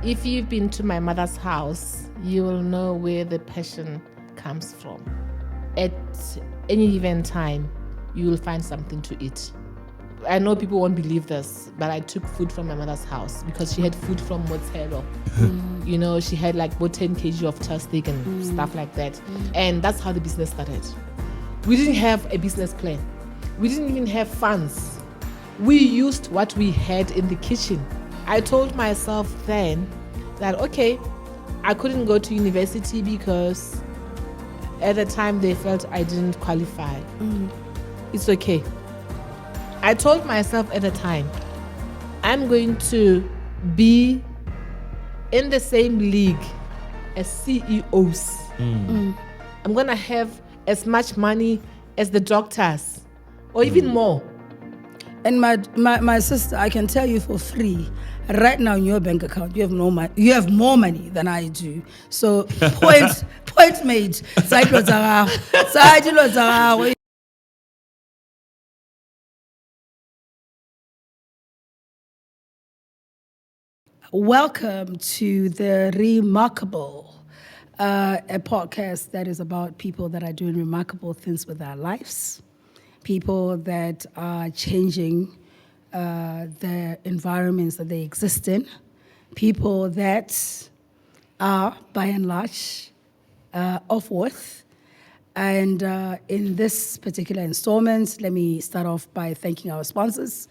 If you've been to my mother's house, you will know where the passion comes from. At any given time, you will find something to eat. I know people won't believe this, but I took food from my mother's house because she had food from Motero. You know, she had like about 10 kg of chopstick and stuff like that. And that's how the business started. We didn't have a business plan. We didn't even have funds. We used what we had in the kitchen. I told myself then that, okay, I couldn't go to university because at the time they felt I didn't qualify. It's okay. I told myself at the time, I'm going to be in the same league as CEOs. I'm going to have as much money as the doctors, or even more. And my sister, I can tell you for free, right now in your bank account, you have no money. You have more money than I do. So point made. Welcome to the Remarkable, a podcast that is about people that are doing remarkable things with their lives, people that are changing the environments that they exist in, people that are, by and large, of worth. And in this particular installment, let me start off by thanking our sponsors,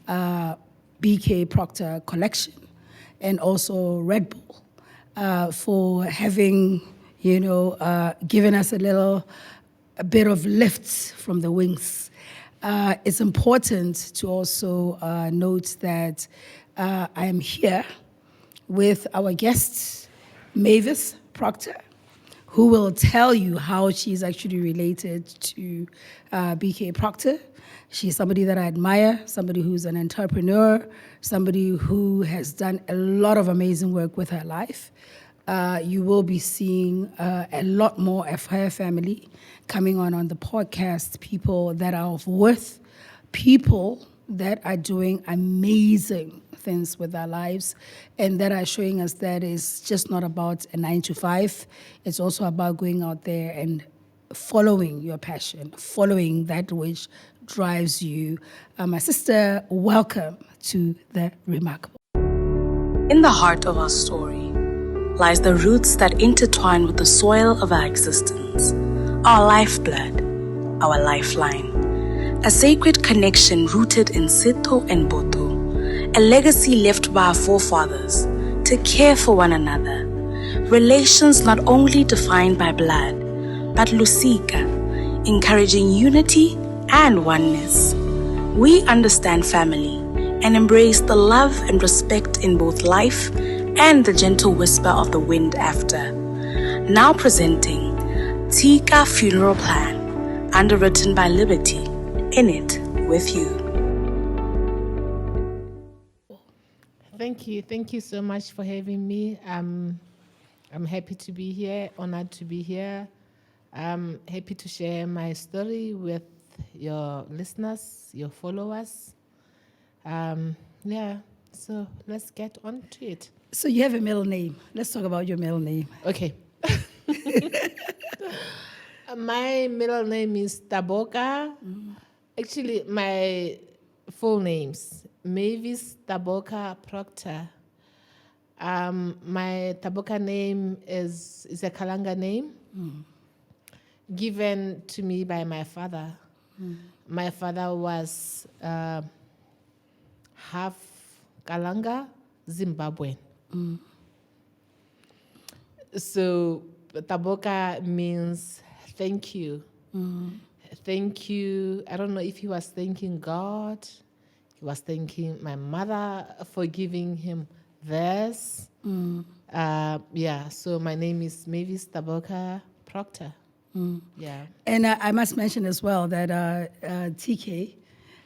BK Proctor Collection, and also Red Bull for having, given us a bit of lift from the wings. It's important to also note that I am here with our guest, Mavis Proctor, who will tell you how she's actually related to BK Proctor. She's somebody that I admire, somebody who's an entrepreneur, somebody who has done a lot of amazing work with her life. You will be seeing a lot more of her family coming on the podcast, people that are of worth, people that are doing amazing things with their lives and that are showing us that it's just not about a 9-to-5. It's also about going out there and following your passion, following that which drives you. My sister, welcome to the Remarkable. In the heart of our story lies the roots that intertwine with the soil of our existence, our lifeblood, our lifeline, a sacred connection rooted in Sito and Boto, a legacy left by our forefathers to care for one another, relations not only defined by blood, but lusika, encouraging unity and oneness. We understand family and embrace the love and respect in both life and the gentle whisper of the wind after. Now presenting Tkay Funeral Plan, underwritten by Liberty, in it with you. Thank you so much for having me. I'm happy to be here, honored to be here. I'm happy to share my story with your listeners, your followers. So let's get on to it. So you have a middle name. Let's talk about your middle name. Okay. My middle name is Taboka. Actually, my full name's Mavis Proctor. My Taboka name is a Kalanga name given to me by my father. My father was half Kalanga, Zimbabwean. So Taboka means thank you. Thank you. I don't know if he was thanking God. He was thanking my mother for giving him this. So my name is Mavis Proctor. Yeah. And I must mention as well that Tkay,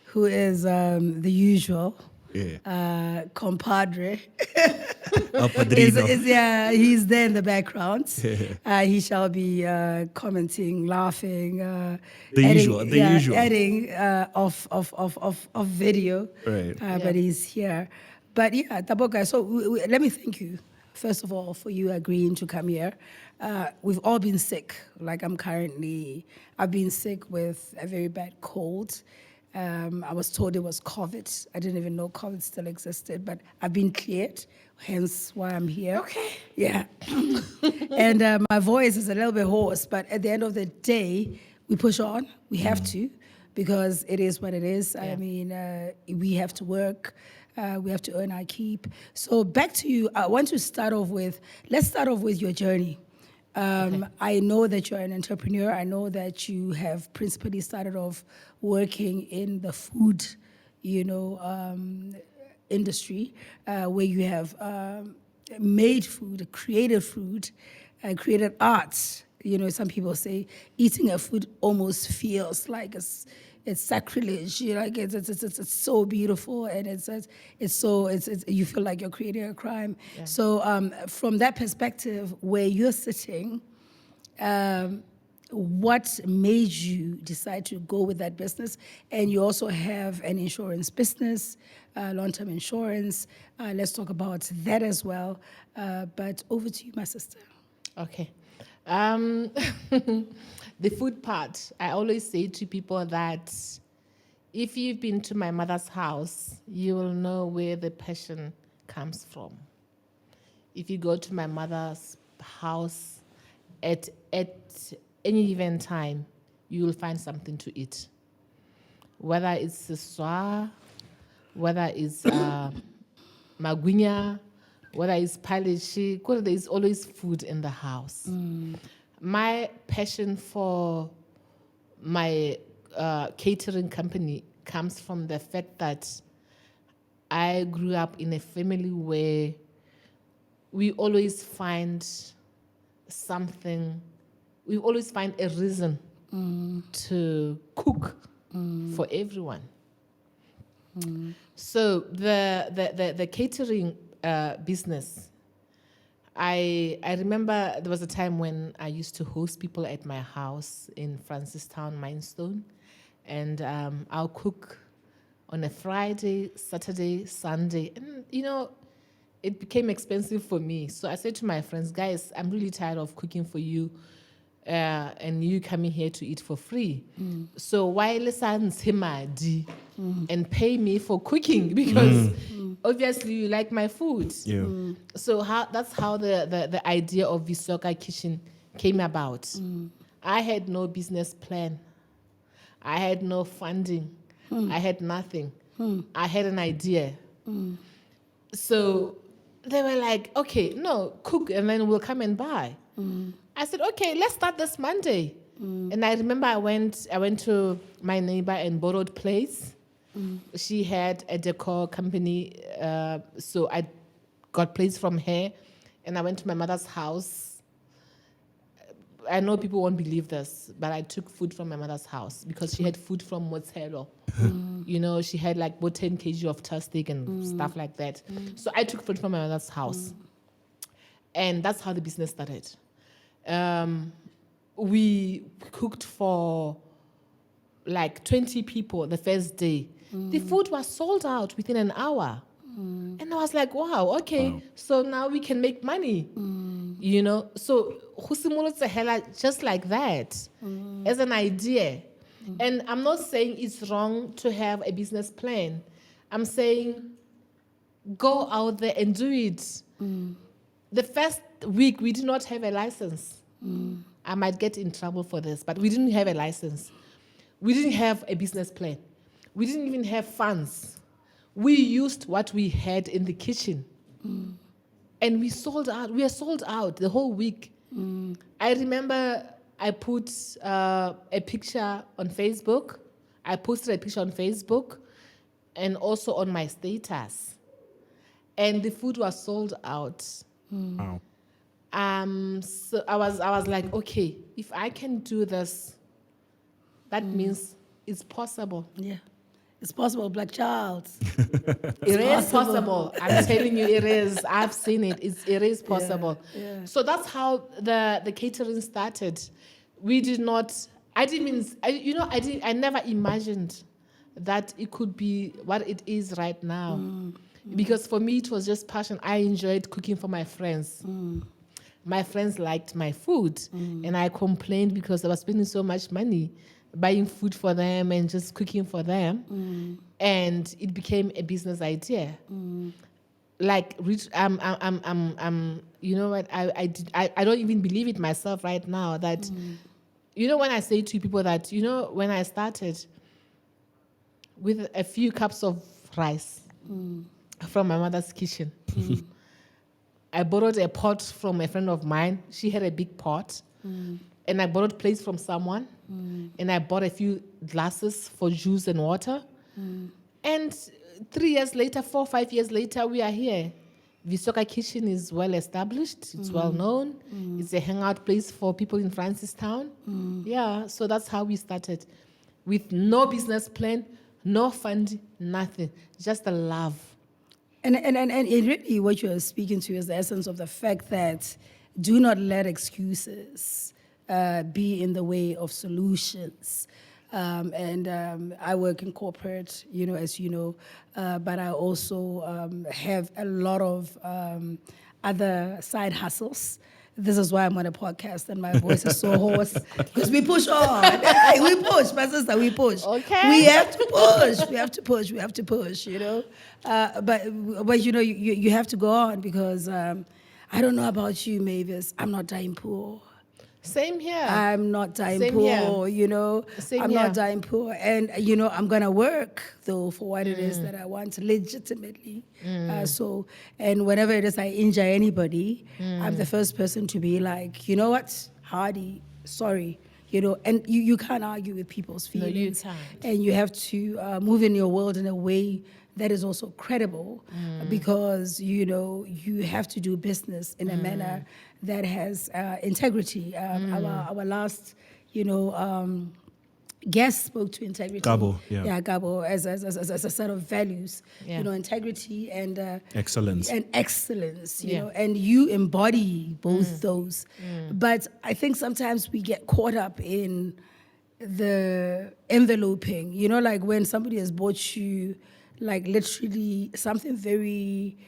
who is the usual compadre, he's there in the background. He shall be commenting, laughing, adding of video. Right. But he's here. But yeah, Taboka, so let me thank you. first of all, for you agreeing to come here. We've all been sick. Like I've been sick with a very bad cold. I was told it was COVID. I didn't even know COVID still existed, but I've been cleared, hence why I'm here. Okay. Yeah. And my voice is a little bit hoarse, but at the end of the day, we push on. We have to, because it is what it is. Yeah. I mean, we have to work. We have to earn our keep. So back to you. I want to let's start off with your journey. Okay. I know that you're an entrepreneur. I know that you have principally started off working in the food, industry, where you have made food, created arts. Some people say eating a food almost feels like it's sacrilege. Like it's so beautiful, and it's you feel like you're creating a crime. Yeah. So from that perspective, where you're sitting, what made you decide to go with that business? And you also have an insurance business, long-term insurance. Let's talk about that as well. But over to you, my sister. Okay. The food part, I always say to people that if you've been to my mother's house, you will know where the passion comes from. If you go to my mother's house at any given time, you will find something to eat. Whether it's siswa, whether it's magunya, whether it's palishi, there is always food in the house. My passion for my catering company comes from the fact that I grew up in a family where we always find something, we always find a reason to cook for everyone. So the catering business, I remember there was a time when I used to host people at my house in Francistown, Mindstone, and I'll cook on a Friday, Saturday, Sunday, and it became expensive for me. So I said to my friends, guys, I'm really tired of cooking for you, and you coming here to eat for free. So why listen to Matty and pay me for cooking, because obviously you like my food. Yeah. So that's how the idea of Visoka Kitchen came about. I had no business plan. I had no funding. I had nothing. I had an idea. So they were like, okay, no, cook and then we'll come and buy. I said, okay, let's start this Monday. And I remember I went to my neighbor and borrowed plates. She had a decor company, so I got plates from her, and I went to my mother's house. I know people won't believe this, but I took food from my mother's house because she had food from Mozzarella. She had like about 10 kg of steak and stuff like that. So I took food from my mother's house. And that's how the business started. We cooked for like 20 people the first day. The food was sold out within an hour. And I was like, wow, okay, so now we can make money. So just like that, as an idea. And I'm not saying it's wrong to have a business plan. I'm saying go out there and do it. The first week, we did not have a license. I might get in trouble for this, but we didn't have a license. We didn't have a business plan. We didn't even have funds. We used what we had in the kitchen. And we sold out. We were sold out the whole week. I remember I put a picture on Facebook. I posted a picture on Facebook and also on my status. And the food was sold out. Wow. So I was like, okay, if I can do this, that means it's possible. Yeah. It's possible, Black child. It is possible. I'm telling you, it is. I've seen it. It is possible. Yeah. So that's how the catering started. We did not. I never imagined that it could be what it is right now. Because for me, it was just passion. I enjoyed cooking for my friends. My friends liked my food, and I complained because I was spending so much money buying food for them and just cooking for them, and it became a business idea. Like, you know what? I don't even believe it myself right now that, you know, when I say to people that, you know, when I started with a few cups of rice from my mother's kitchen. I borrowed a pot from a friend of mine. She had a big pot. And I borrowed plates from someone. And I bought a few glasses for juice and water. And 3 years later, 4 or 5 years later, we are here. Visoka Kitchen is well established. It's well known. It's a hangout place for people in Francistown. Yeah, so that's how we started. With no business plan, no fund, nothing. Just a love. And really what you're speaking to is the essence of the fact that do not let excuses be in the way of solutions. I work in corporate, you know, as you know, but I also have a lot of other side hustles. This is why I'm on a podcast and my voice is so hoarse, because we push on. Hey, we push, my sister, we push. Okay. We have to push. We have to push. We have to push, you know. But you know, you have to go on because I don't know about you, Mavis. I'm not dying poor. Same here. I'm not dying Same poor, here. you know. Same I'm here. not dying poor. And, you know, I'm going to work, though, for what it is that I want legitimately. And whenever it is I injure anybody, I'm the first person to be like, you know what, Hardy, sorry. You know, and you can't argue with people's feelings. No, you can't. And you have to move in your world in a way that is also credible because, you know, you have to do business in a manner that has integrity. Our last, you know, guest spoke to integrity. Gabo, yeah. Yeah, Gabo, as a set of values, Yeah. you know, integrity and Excellence. And excellence, you Yeah. know, and you embody both those. But I think sometimes we get caught up in the enveloping, you know, like when somebody has bought you like literally something very,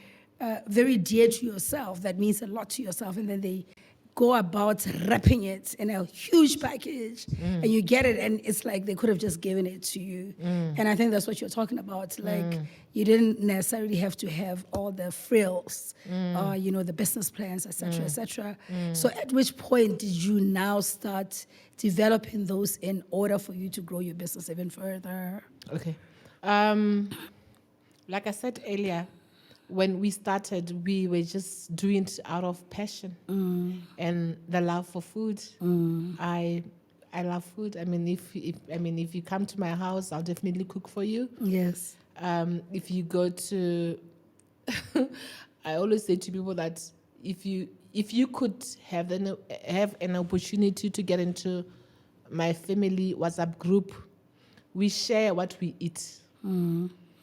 very dear to yourself, that means a lot to yourself, and then they go about wrapping it in a huge package, and you get it, and it's like they could have just given it to you. And I think that's what you're talking about. Like, you didn't necessarily have to have all the frills, you know, the business plans, et cetera, et cetera. So at which point did you now start developing those in order for you to grow your business even further? Okay. Like I said earlier, when we started, we were just doing it out of passion and the love for food. I love food. I mean, if you come to my house, I'll definitely cook for you. Yes. If you go to, I always say to people that if you could have an opportunity to get into my family WhatsApp group, we share what we eat.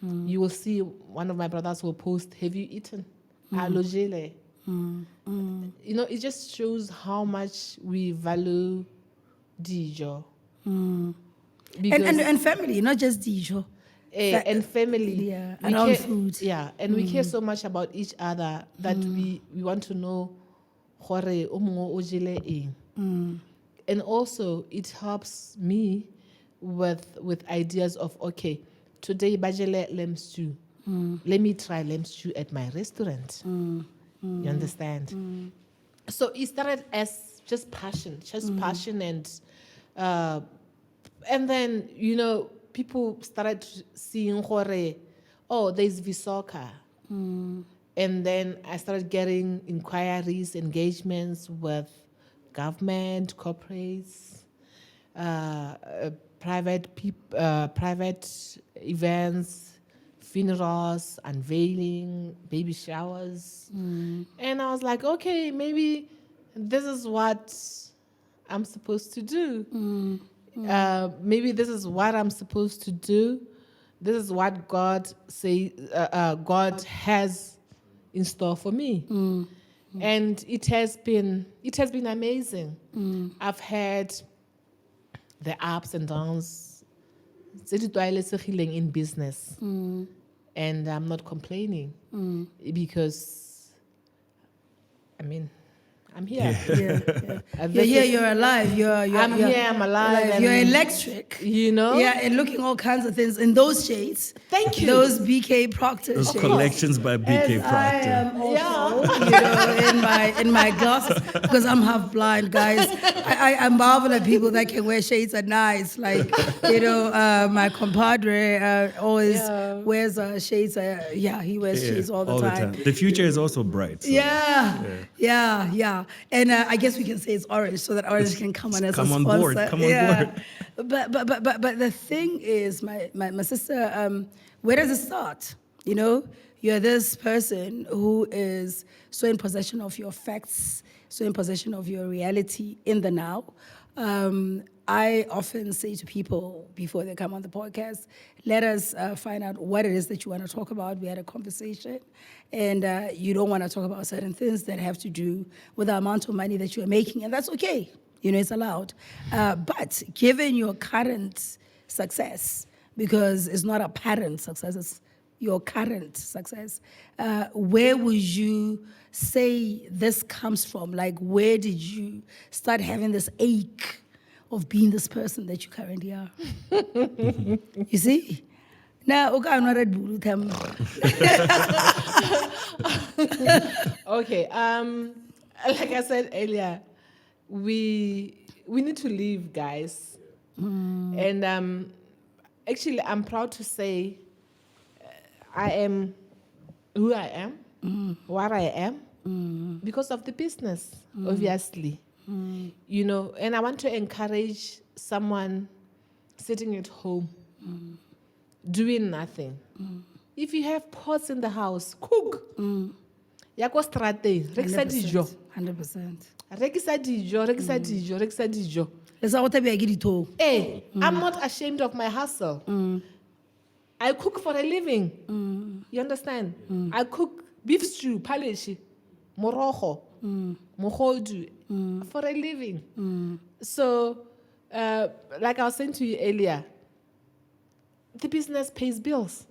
You will see one of my brothers will post, "Have you eaten?" Alojele. You know, it just shows how much we value Dijo. And family, not just Dijo. And family. Yeah, We around care, food. Yeah, and we care so much about each other that we want to know gore o mongwe o jele eng. And also it helps me with ideas of, okay, today bajele lamb stew. Let me try lamb stew at my restaurant. You understand? So it started as just passion, and then, you know, people started seeing gore, oh, there's Visoka. And then I started getting inquiries, engagements with government, corporates, private events, funerals, unveiling, baby showers. And I was like, okay, maybe this is what I'm supposed to do. Maybe this is what I'm supposed to do. This is what God has in store for me. And it has been amazing. I've had the ups and downs in business. and I'm not complaining because, I mean, I'm here. You're here, you're alive. I'm here, I'm alive. You're electric. You know? Yeah, and looking all kinds of things in those shades. Thank you. Those BK Proctor Those shades. collections by BK As Proctor. I am also, in my glasses, because I'm half blind, guys. I marvel at people that can wear shades at night. Like, my compadre always wears shades. He wears shades all the time. The future is also bright. So. Yeah. And I guess we can say it's orange, so that orange can come on as a sponsor. Come on board. But the thing is, my sister, where does it start? You're this person who is so in possession of your facts, so in possession of your reality in the now. I often say to people before they come on the podcast, let us find out what it is that you want to talk about. We had a conversation, and you don't want to talk about certain things that have to do with the amount of money that you are making, and that's okay. It's allowed. But given your current success, because it's not apparent success, it's your current success, where would you say this comes from? Like, where did you start having this ache of being this person that you currently are? You see? Now, okay, I'm not Red Bull. Okay. Like I said earlier, we need to live, guys. And actually, I'm proud to say I am who I am, what I am, because of the business, obviously. And I want to encourage someone sitting at home, doing nothing. If you have pots in the house, cook. Yako strategy, rekisa dijo. 100%. Rekisa dijo. Hey, I'm not ashamed of my hustle. I cook for a living. You understand? I cook beef stew, palishi, morojo, mohodu, for a living. So, like I was saying to you earlier, the business pays bills.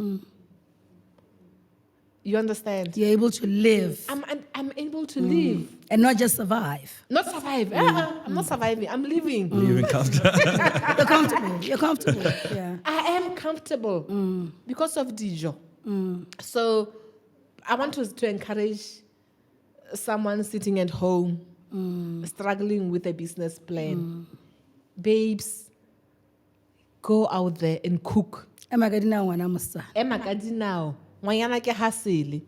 You understand? You're able to live. I'm able to live. And not just survive. Not survive. I'm not surviving. I'm living. Living comfortable. You're comfortable. Yeah. I am comfortable because of Dijo. So I want to encourage someone sitting at home, struggling with a business plan. Babes, go out there and cook. Emakadi now. Ngwanyana ke hasele.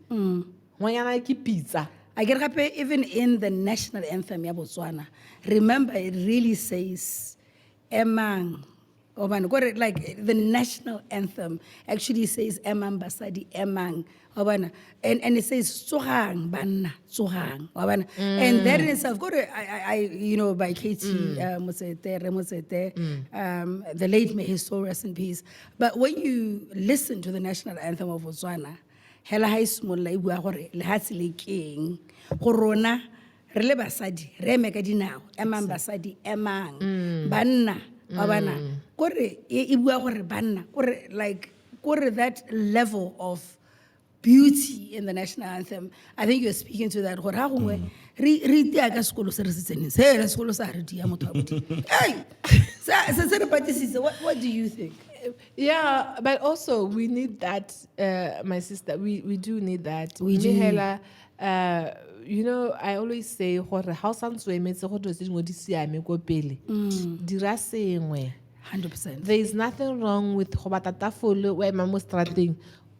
Ngwanyana ke pizza. I get happy even in the national anthem ya Botswana. Remember, it really says Emang. Like the national anthem actually says Emang Basadi Emang. And it says Tsohang Banna Tsohang. And that in itself, by Katie Mosete, the late, may his soul rest in peace. But when you listen to the national anthem of Botswana, hela ha ismolla e bua gore le ha tsele keng go rona re le basadi re me ka dinao emang basadi emang banna wa bana gore e bua gore banna gore that level of beauty in the national anthem. I think you're speaking to that. What do you think? Yeah, but also we need that, my sister. We do need that. We do. I always say, how sounds we made so dira sengwe. 100%. There is nothing wrong with hobatatafolo where mamo strating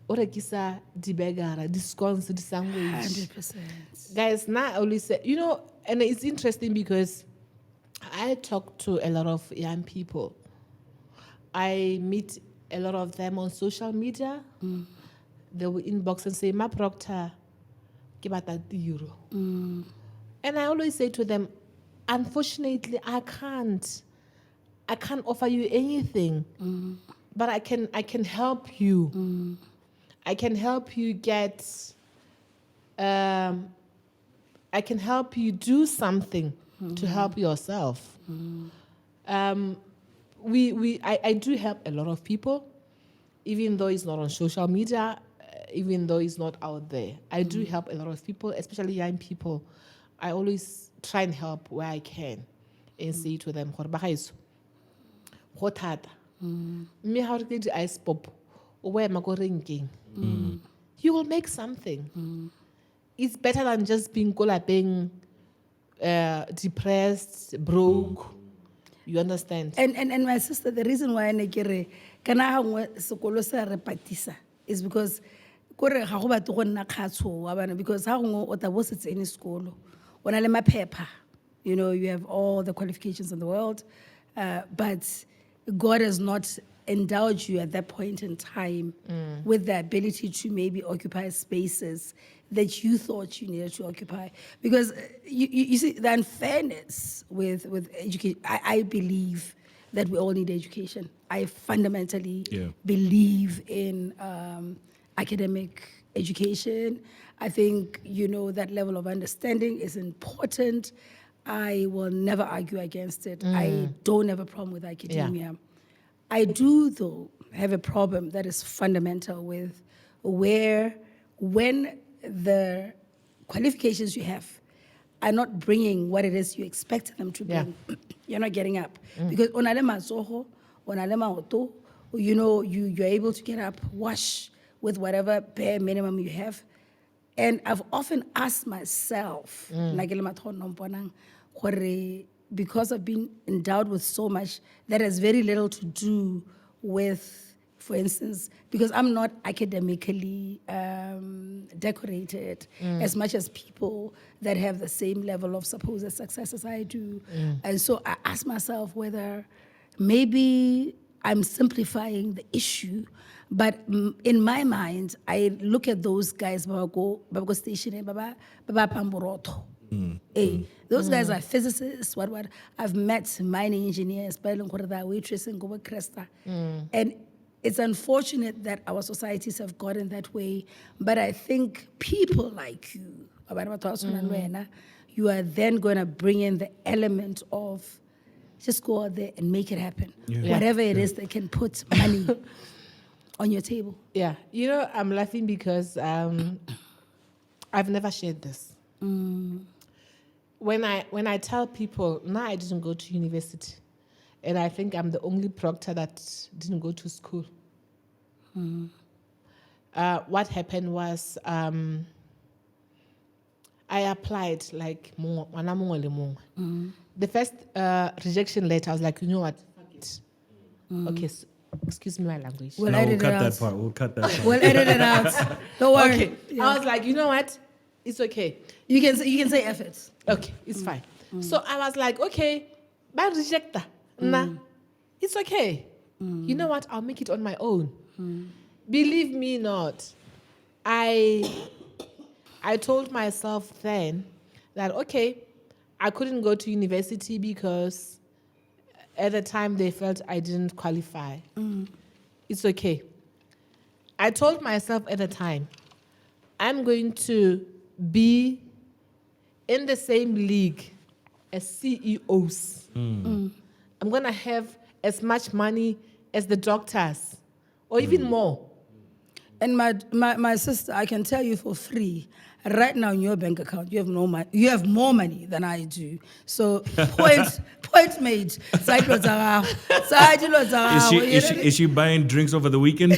or kisa di begara, di scones, di sandwich. 100%. Guys, now I always say, and it's interesting because I talk to a lot of young people. I meet a lot of them on social media. They will inbox and say, Ma Proctor, give us €30. And I always say to them, unfortunately, I can't offer you anything, but I can help you. I can help you get. I can help you do something to help yourself. I do help a lot of people, even though it's not on social media. even though it's not out there. I do help a lot of people, especially young people. I always try and help where I can and say to them, me how to get the ice pop, or where am I going? You will make something. It's better than just being depressed, broke. You understand? And my sister, the reason why I kere kana hangwe sekolo sa re patisa is because kore ga go batho go nna khatso wa bana, because ha ngwe o tabo setse in sekolo ona le maphepha, you know, you have all the qualifications in the world, but God has not endowed you at that point in time with the ability to maybe occupy spaces that you thought you needed to occupy. Because you see, the unfairness with education, I believe that we all need education. I fundamentally believe in academic education. I think, you know, that level of understanding is important. I will never argue against it. I don't have a problem with academia. Yeah. I do, though, have a problem that is fundamental with when the qualifications you have are not bringing what it is you expect them to bring, you're not getting up. Because onale matsogo, onale maoto, you know, you're able to get up, wash with whatever bare minimum you have. And I've often asked myself, because I've been endowed with so much that has very little to do with, for instance, because I'm not academically decorated as much as people that have the same level of supposed success as I do. And so I ask myself whether maybe I'm simplifying the issue, but in my mind, I look at those guys, Baba Station, Baba Pamboroto. Hey, those guys are physicists. What? I've met mining engineers, waitress and Cresta. And it's unfortunate that our societies have gotten that way. But I think people like you, you are then going to bring in the element of just go out there and make it happen. Whatever it is that can put money on your table. Yeah. You know, I'm laughing because I've never shared this. When I tell people, no, I didn't go to university, and I think I'm the only proctor that didn't go to school. What happened was I applied like the first rejection letter. I was like, you know what, fuck it. Okay, so, excuse me my language. We'll We'll cut that part. We'll cut that part. We'll edit it out. Don't worry. Okay, I was like, you know what, it's okay. You can say efforts. Okay, it's fine. So I was like, okay, but reject that. Nah, it's okay. You know what? I'll make it on my own. Believe me not, I told myself then that, okay, I couldn't go to university because at the time they felt I didn't qualify. It's okay. I told myself at the time, I'm going to be in the same league as CEOs. I'm going to have as much money as the doctors, or even more. And my sister, I can tell you for free, right now in your bank account, you have no money. You have more money than I do. So point made. Is she buying drinks over the weekend?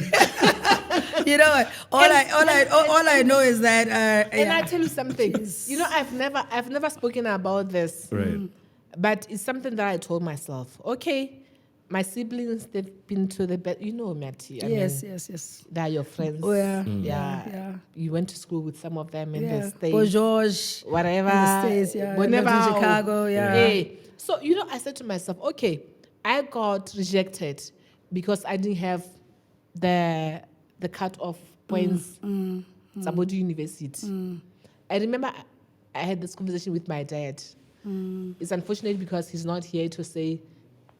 You know what? All I know is that. And I tell you something. You know, I've never spoken about this. Right. But it's something that I told myself. Okay, my siblings, they've been to the bed. You know, Matty. Yes. They're your friends. Oh, yeah. Yeah. You went to school with some of them in the States. Or George. Whatever. In the States, yeah. Whenever. In Chicago, yeah. Hey. So, you know, I said to myself, okay, I got rejected because I didn't have the cut-off points Sabodi University. I remember I had this conversation with my dad. It's unfortunate because he's not here to say,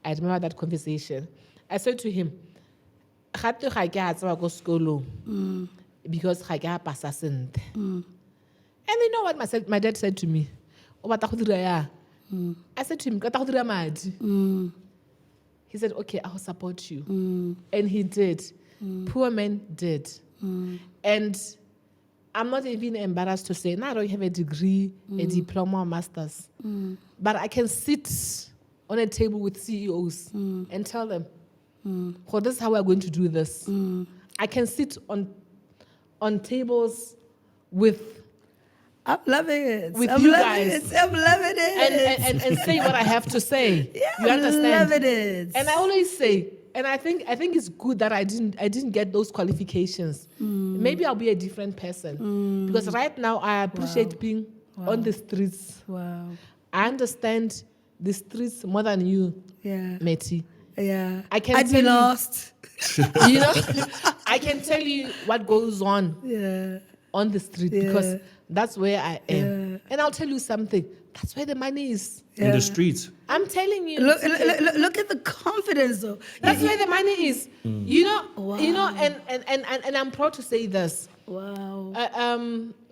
I remember that conversation. I said to him, because and you know what my dad said to me? I said to him, he said, okay, I'll support you. And he did. Poor man did. And I'm not even embarrassed to say, no, I don't have a degree, a diploma, or master's. But I can sit on a table with CEOs and tell them, well, this is how we're going to do this. I can sit on tables with... I'm loving it. With I'm you loving guys. it. I'm loving it. And say what I have to say. Yeah, You understand? I'm loving it. And I always say, and I think it's good that I didn't get those qualifications. Maybe I'll be a different person. Because right now I appreciate being on the streets. Wow. I understand the streets more than you, Yeah. Matty. Yeah. I can I'd tell be you- lost. You know, I can tell you what goes on Yeah. on the street because that's where I am. And I'll tell you something. That's where the money is. In the streets. I'm telling you. Look at the confidence, though. That's where the money is. You know, and I'm proud to say this. Wow.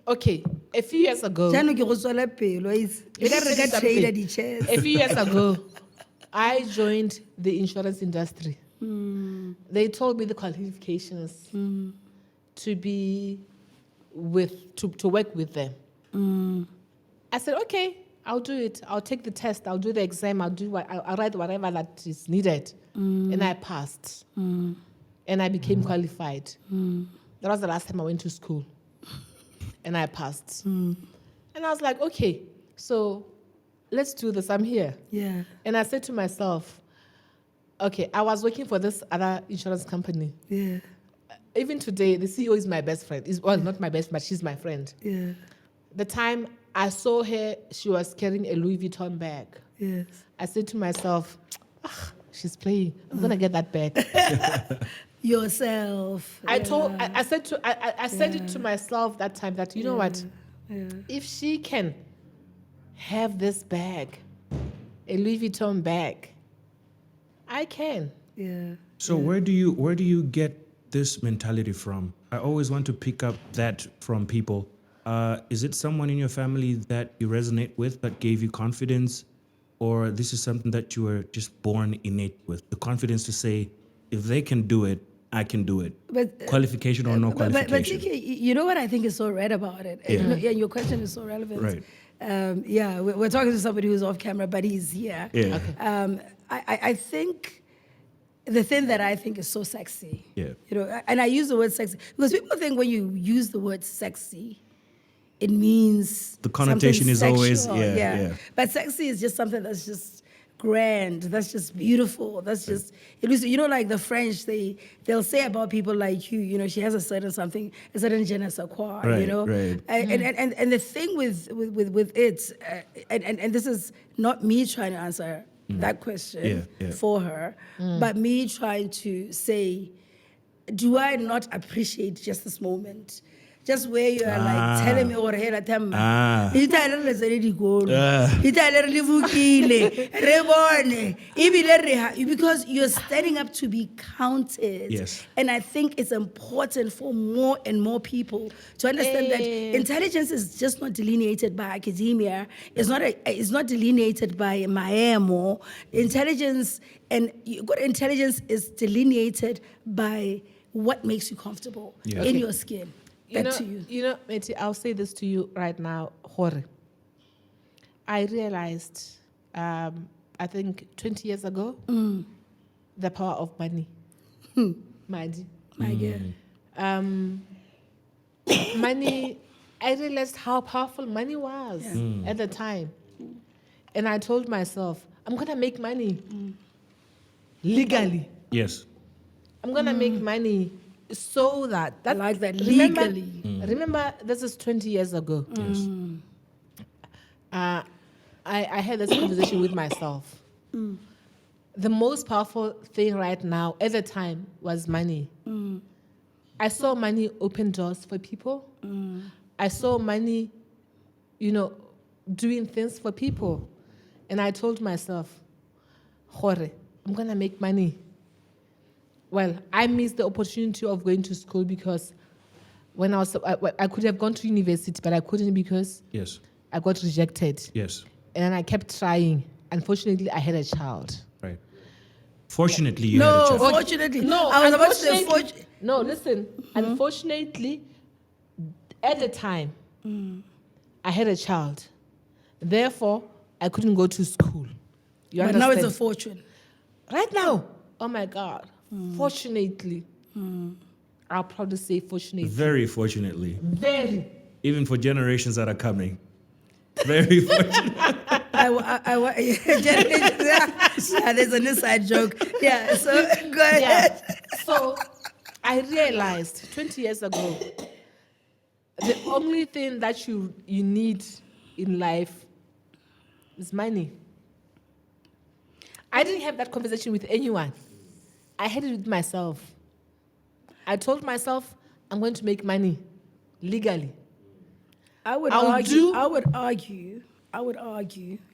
Okay, a few years ago, Jano ke go tswela pelo, e ka re ka trader di-chairs. a few years ago, I joined the insurance industry. They told me the qualifications to be to work with them. I said, okay, I'll do it. I'll take the test. I'll do the exam. I'll write whatever that is needed. And I passed. And I became qualified. That was the last time I went to school. And I passed. And I was like, okay, so let's do this. I'm here. Yeah. And I said to myself, okay, I was working for this other insurance company. Yeah. Even today, the CEO is my best friend. Well, not my best, but she's my friend. Yeah. The time I saw her, she was carrying a Louis Vuitton bag. Yes. I said to myself, she's playing. I'm going to get that bag. Yourself. I said it to myself that time that, you know what? Yeah. If she can have this bag, a Louis Vuitton bag, I can. Yeah. So where do you get this mentality from? I always want to pick up that from people. Is it someone in your family that you resonate with that gave you confidence, or this is something that you were just born innate with? The confidence to say, if they can do it, I can do it. But qualification or no qualification. But Tkay, you know what I think is so right about it? Yeah. And your question is so relevant. Right. We're talking to somebody who's off camera, but he's here. Yeah. Okay. I think the thing that I think is so sexy, Yeah. you know, and I use the word sexy because people think when you use the word sexy, it means The connotation is something always- sexual. yeah. But sexy is just something that's just grand, that's just beautiful, that's just, you know, like the French, they'll say about people like you know, she has a certain something, a certain je ne sais quoi, you Right, know. right. And the thing with it, and this is not me trying to answer that question Yeah. for her, but me trying to say, do I not appreciate just this moment? Just where you are like telling me over here that time. Because you're standing up to be counted. Yes. And I think it's important for more and more people to understand that intelligence is just not delineated by academia. It's not delineated by Miami. Intelligence and good intelligence is delineated by what makes you comfortable in your skin. Back to you. You know, Matty, I'll say this to you right now, Hore. I realized, I think 20 years ago, the power of money. Matty. My girl. Money, I realized how powerful money was at the time. And I told myself, I'm going to make money legally. Yes. I'm going to make money so that... I like that, remember, legally. Remember, this is 20 years ago. Yes. I had this conversation with myself. The most powerful thing right now, at the time, was money. I saw money open doors for people. I saw money, you know, doing things for people. And I told myself, Hore, I'm going to make money. Well, I missed the opportunity of going to school because when I could have gone to university, but I couldn't because Yes. I got rejected. Yes. And then I kept trying. Unfortunately, I had a child. Right. Fortunately, you had a child. Fortunately. No, I was about to say, unfortunately- No, listen. Unfortunately, at the time, I had a child. Therefore, I couldn't go to school. You But understand? now it's a fortune. Right now, oh my God. Fortunately, I'll probably say fortunately. Very fortunately. Very. Even for generations that are coming. Very fortunate. There's an inside joke. Yeah, so go ahead. Yeah. So I realized 20 years ago, the only thing that you need in life is money. I didn't have that conversation with anyone. I had it with myself. I told myself, I'm going to make money legally. I would argue,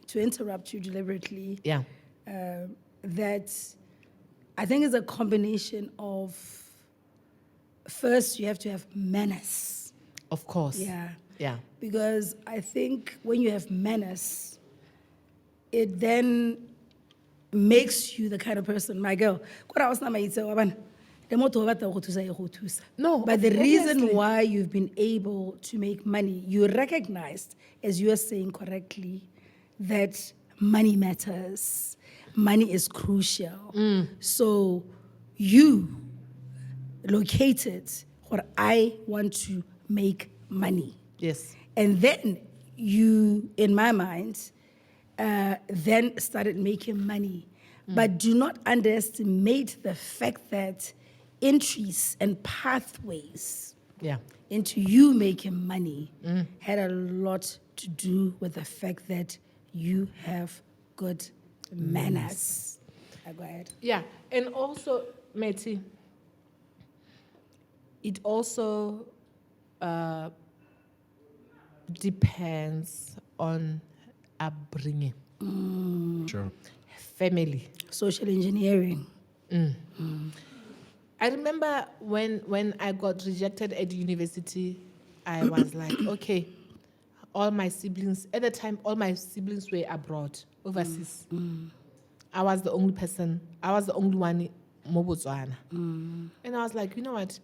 to interrupt you deliberately, Yeah. that I think it's a combination of, first you have to have manners. Of course. Yeah. Yeah. Because I think when you have manners, it then makes you the kind of person, my girl. No, But the reason obviously. why you've been able to make money, you recognized, as you are saying correctly, that money matters. Money is crucial. So you located what I want to make money. Yes. And then you, in my mind, then started making money. But do not underestimate the fact that entries and pathways Yeah. into you making money had a lot to do with the fact that you have good manners. Go ahead. Yeah. And also, Matty, it also depends on upbringing, Sure. family. Social engineering. I remember when I got rejected at university, I was like, okay, all my siblings, at the time, all my siblings were abroad, overseas. I was the only person, I was the only one in Botswana. And I was like, you know what?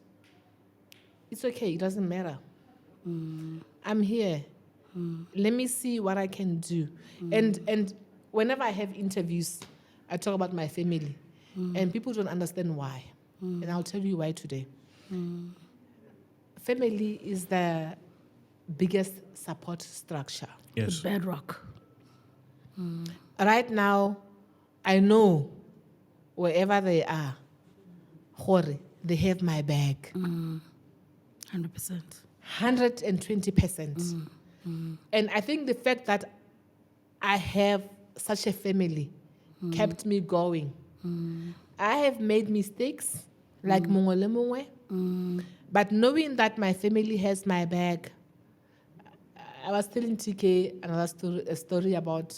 It's okay, it doesn't matter. I'm here. Let me see what I can do. And whenever I have interviews, I talk about my family. And people don't understand why. And I'll tell you why today. Family is the biggest support structure. Yes. The bedrock. Right now, I know wherever they are, they have my back. 100%. 120%. And I think the fact that I have such a family kept me going. I have made mistakes, like mongwe le mongwe, but knowing that my family has my back, I was telling Tkay a story about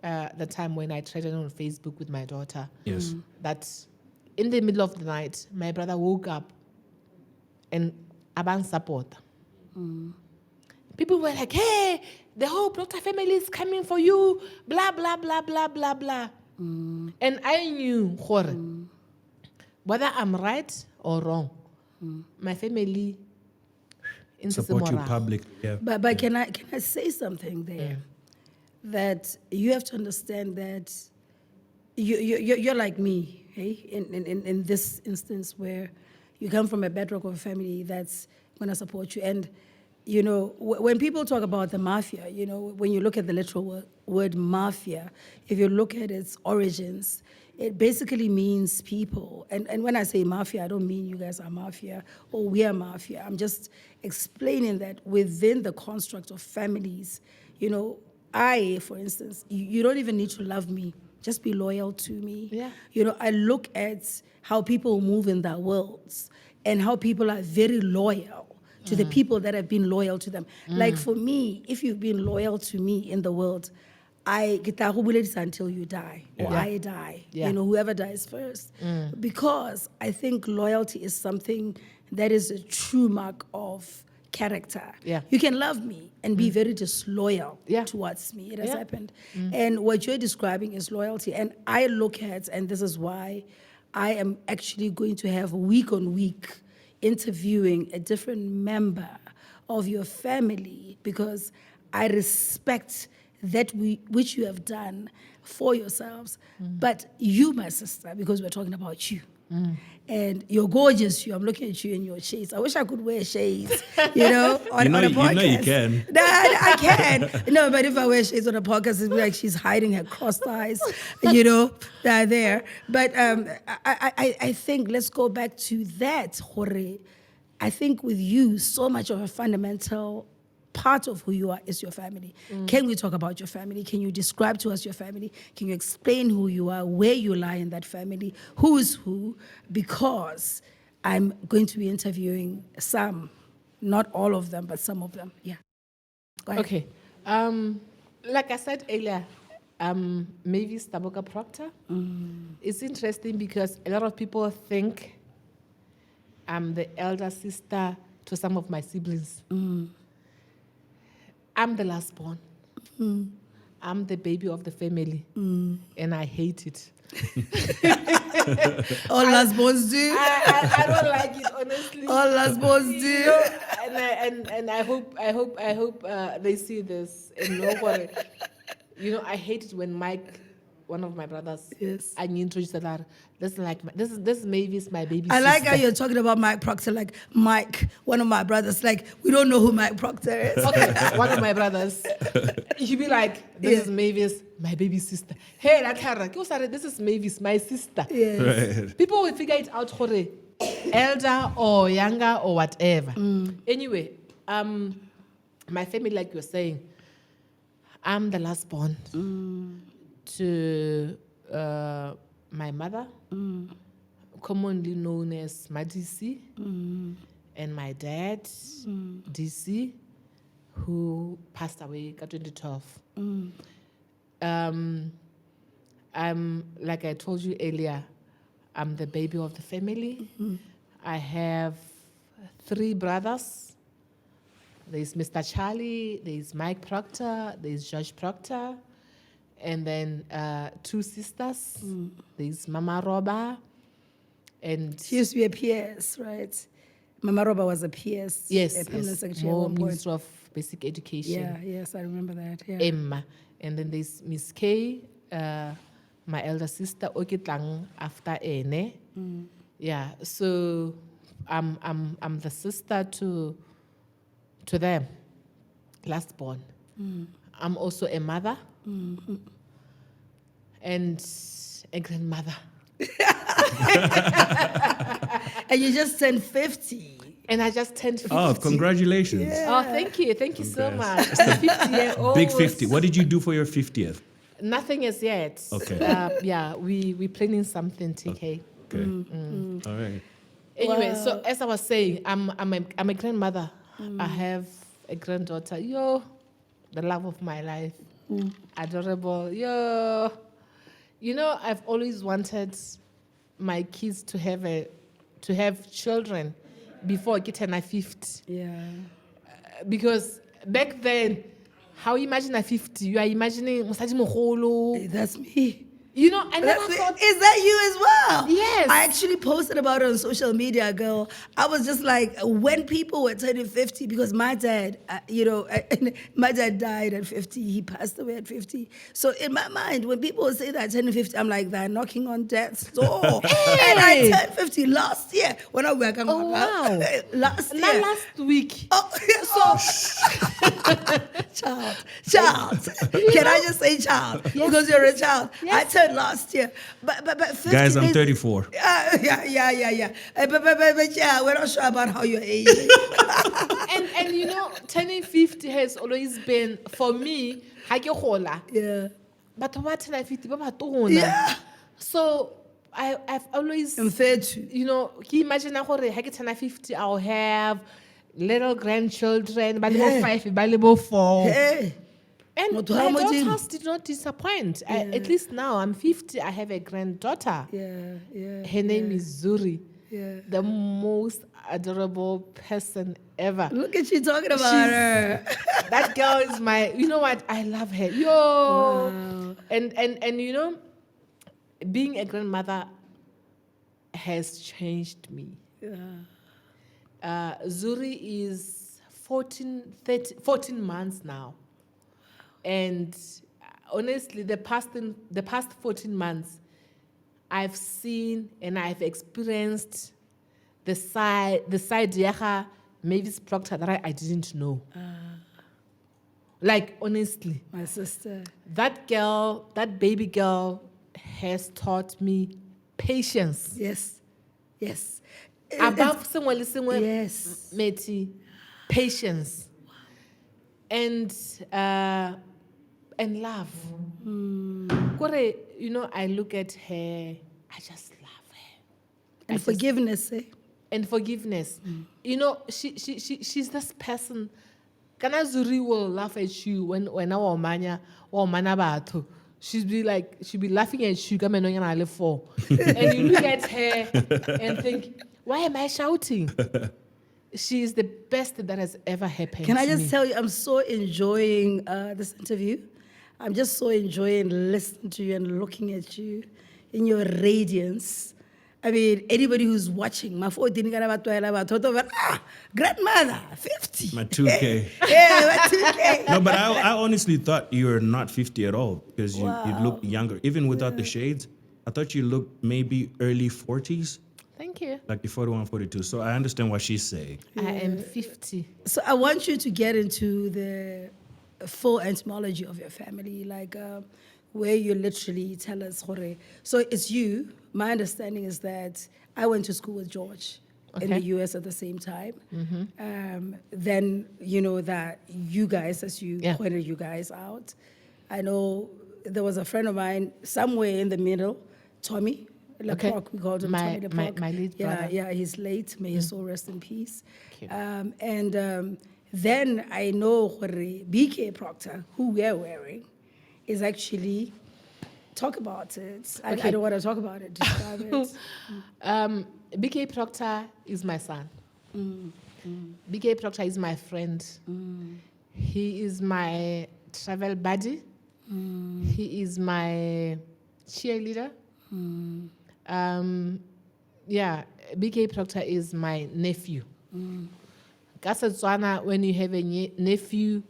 the time when I traded on Facebook with my daughter. Yes. That in the middle of the night, my brother woke up and Aban support. People were like, hey, the whole Proctor family is coming for you, blah, blah, blah, blah, blah, blah. And I knew, whether I'm right or wrong, my family Support you public. Yeah. But can I say something there? That you have to understand that you're like me, hey? In this instance where you come from a bedrock of a family that's going to support you. And, you know, when people talk about the mafia, you know, when you look at the literal word mafia, if you look at its origins, it basically means people. And when I say mafia, I don't mean you guys are mafia or we are mafia. I'm just explaining that within the construct of families, you know, for instance, you don't even need to love me. Just be loyal to me. Yeah. You know, I look at how people move in their worlds and how people are very loyal to the people that have been loyal to them. Like for me, if you've been loyal to me in the world, I get until you die or I die. Yeah. You know, whoever dies first. Because I think loyalty is something that is a true mark of character. Yeah. You can love me and be very disloyal towards me. It has happened. And what you're describing is loyalty. And I look at, and this is why I am actually going to have week on week interviewing a different member of your family because I respect that which you have done for yourselves. But you, my sister, because we're talking about you. And you're gorgeous. I'm looking at you in your shades. I wish I could wear shades, on a podcast. You can. No, I can. No, but if I wear shades on a podcast, it's like she's hiding her crossed eyes, they're there. But I think let's go back to that, Jorge. I think with you, so much of a fundamental part of who you are is your family. Can we talk about your family? Can you describe to us your family? Can you explain who you are, where you lie in that family, who is who? Because I'm going to be interviewing some, not all of them, but some of them. Yeah. Go ahead. Okay. Like I said earlier, Mavis Proctor. It's interesting because a lot of people think I'm the elder sister to some of my siblings. I'm the last born. I'm the baby of the family, and I hate it. All last borns do. I don't like it, honestly. All last borns do. And I hope they see this and know what I hate it when Mike, one of my brothers, Yes. I introduced that. This is Mavis, my baby I sister. like how you're talking about Mike Proctor, like Mike, one of my brothers. Like, we don't know who Mike Proctor is. Okay, one of my brothers. He'd be like, this is Mavis, my baby sister. Hey, this is Mavis, my sister. Yes. Right. People will figure it out for elder or younger or whatever. Anyway, my family, like you're saying, I'm the last born to my mother, commonly known as Matty, and my dad, DC, who passed away in 2012. I'm, like I told you earlier, I'm the baby of the family. I have 3 brothers. There's Mr. Charlie, there's Mike Proctor, there's George Proctor, and then 2 sisters. There's Mama Roba, and She used to be a PS, right? Mama Roba was a PS. yes, a permanent secretary at more one point. Minister of Basic Education. Yeah, yes, I remember that. Yeah. Emma, and then there's Miss Tkay, my elder sister, Okitlang after Ene. Yeah, so I'm the sister to them, last born. I'm also a mother and a grandmother. And you just turned 50. And I just turned 50. Oh, congratulations. Oh, thank you so much. Congrats. I'm 50-year-old. Big 50. What did you do for your 50th? Nothing as yet. Okay. Yeah, we're planning something, Tkay. Okay. All right. Anyway, so as I was saying, I'm a grandmother. I have a granddaughter. The love of my life. Adorable. I've always wanted my kids to have children before I get to 50. Yeah. Because back then, how you imagine at 50? You are imagining Musadi Moholo. That's me. I never thought. Is that you as well? Yes. I actually posted about it on social media, girl. I was just like, when people were turning 50, because my dad, my dad died at 50. He passed away at 50. So in my mind, when people say that turning 50, I'm like, they're knocking on death's door. And I turned 50 last year. When I work, Oh, wow. Last year. Not last week. Oh, child. Can I just say child? Yes. Because you're a child. Yes. I turned last year. But 50 Guys, I'm days- 34. Yeah. But yeah, we're not sure about how you're aging. and turning 50 has always been, for me, ha ke gola. Yeah. But what turn 50? Ba ba tona. Yeah. So I've always, I'm 30. can you imagine ha ke turn 50, I'll have little grandchildren, ba le bo Yeah. 5, ba le bo 4. Hey. And Motho my ha Modimo. daughters did not disappoint. At least now, I'm 50, I have a granddaughter. Yeah. Her name is Zuri. Yeah. The most adorable person ever. Look at you talking about She's- her. That girl is you know what? I love her. Wow. And being a grandmother has changed me. Yeah. Zuri is 14 months now. And honestly, the past 14 months, I've seen and I've experienced the side Yaha Mavis Proctor that I didn't know. Like, honestly. My sister. That girl, that baby girl, has taught me patience. Yes. Yes. Above someone listening, Yes. Matty, patience. And love. Kore, you know, I look at her, I just love her. And forgiveness, eh? And forgiveness. You know, she's this person. Kana Zuri will laugh at you when our manya or manabato. She'll be laughing at you, come and I live for. And you look at her and think, why am I shouting? She is the best that has ever happened. Can I to just me. tell you, I'm so enjoying this interview. I'm just so enjoying listening to you and looking at you in your radiance. I mean, anybody who's watching, my grandmother, 50. My 2K. Yeah, my 2K. No, but I honestly thought you were not 50 at all because you look younger. Even without the shades, I thought you looked maybe early 40s, Thank you. like you're 41, 42. So I understand what she's saying. I am 50. So I want you to get into the full etymology of your family, like where you literally tell us, Jorge. So it's you. My understanding is that I went to school with George in the US at the same time. Then, you know, that you guys, as you pointed you guys out, I know there was a friend of mine somewhere in the middle, Tommy Leprock, we called him Tommy Leprock. My late brother. Yeah, he's late. May his soul rest in peace. Then I know BK Proctor, who we're wearing, is actually, talk about it. I don't want to talk about it, describe it. BK Proctor is my son. BK Proctor is my friend. He is my travel buddy. He is my cheerleader. BK Proctor is my nephew. Kasatswana, when you have a nephew,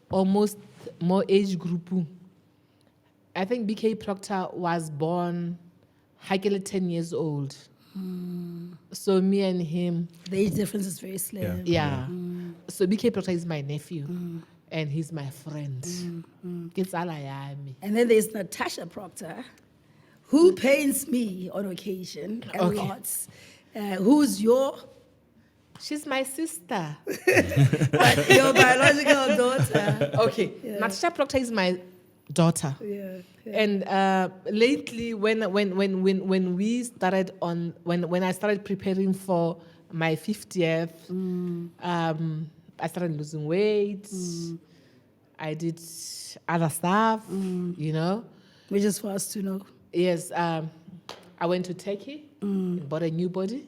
almost more age group. I think BK Proctor was born 10 years old. So me and him. The age difference is very slim. Yeah. So BK Proctor is my nephew. And he's my friend. It's all I am. And then there's Natasha Proctor, who paints me on occasion a lot. Who's your... She's my sister. Your biological daughter. Okay. Natasha Proctor is my daughter. And lately, when we started when I started preparing for my 50th, I started losing weight. I did other stuff, you know. Which is for us to know. Yes. I went to Tkay and bought a new body.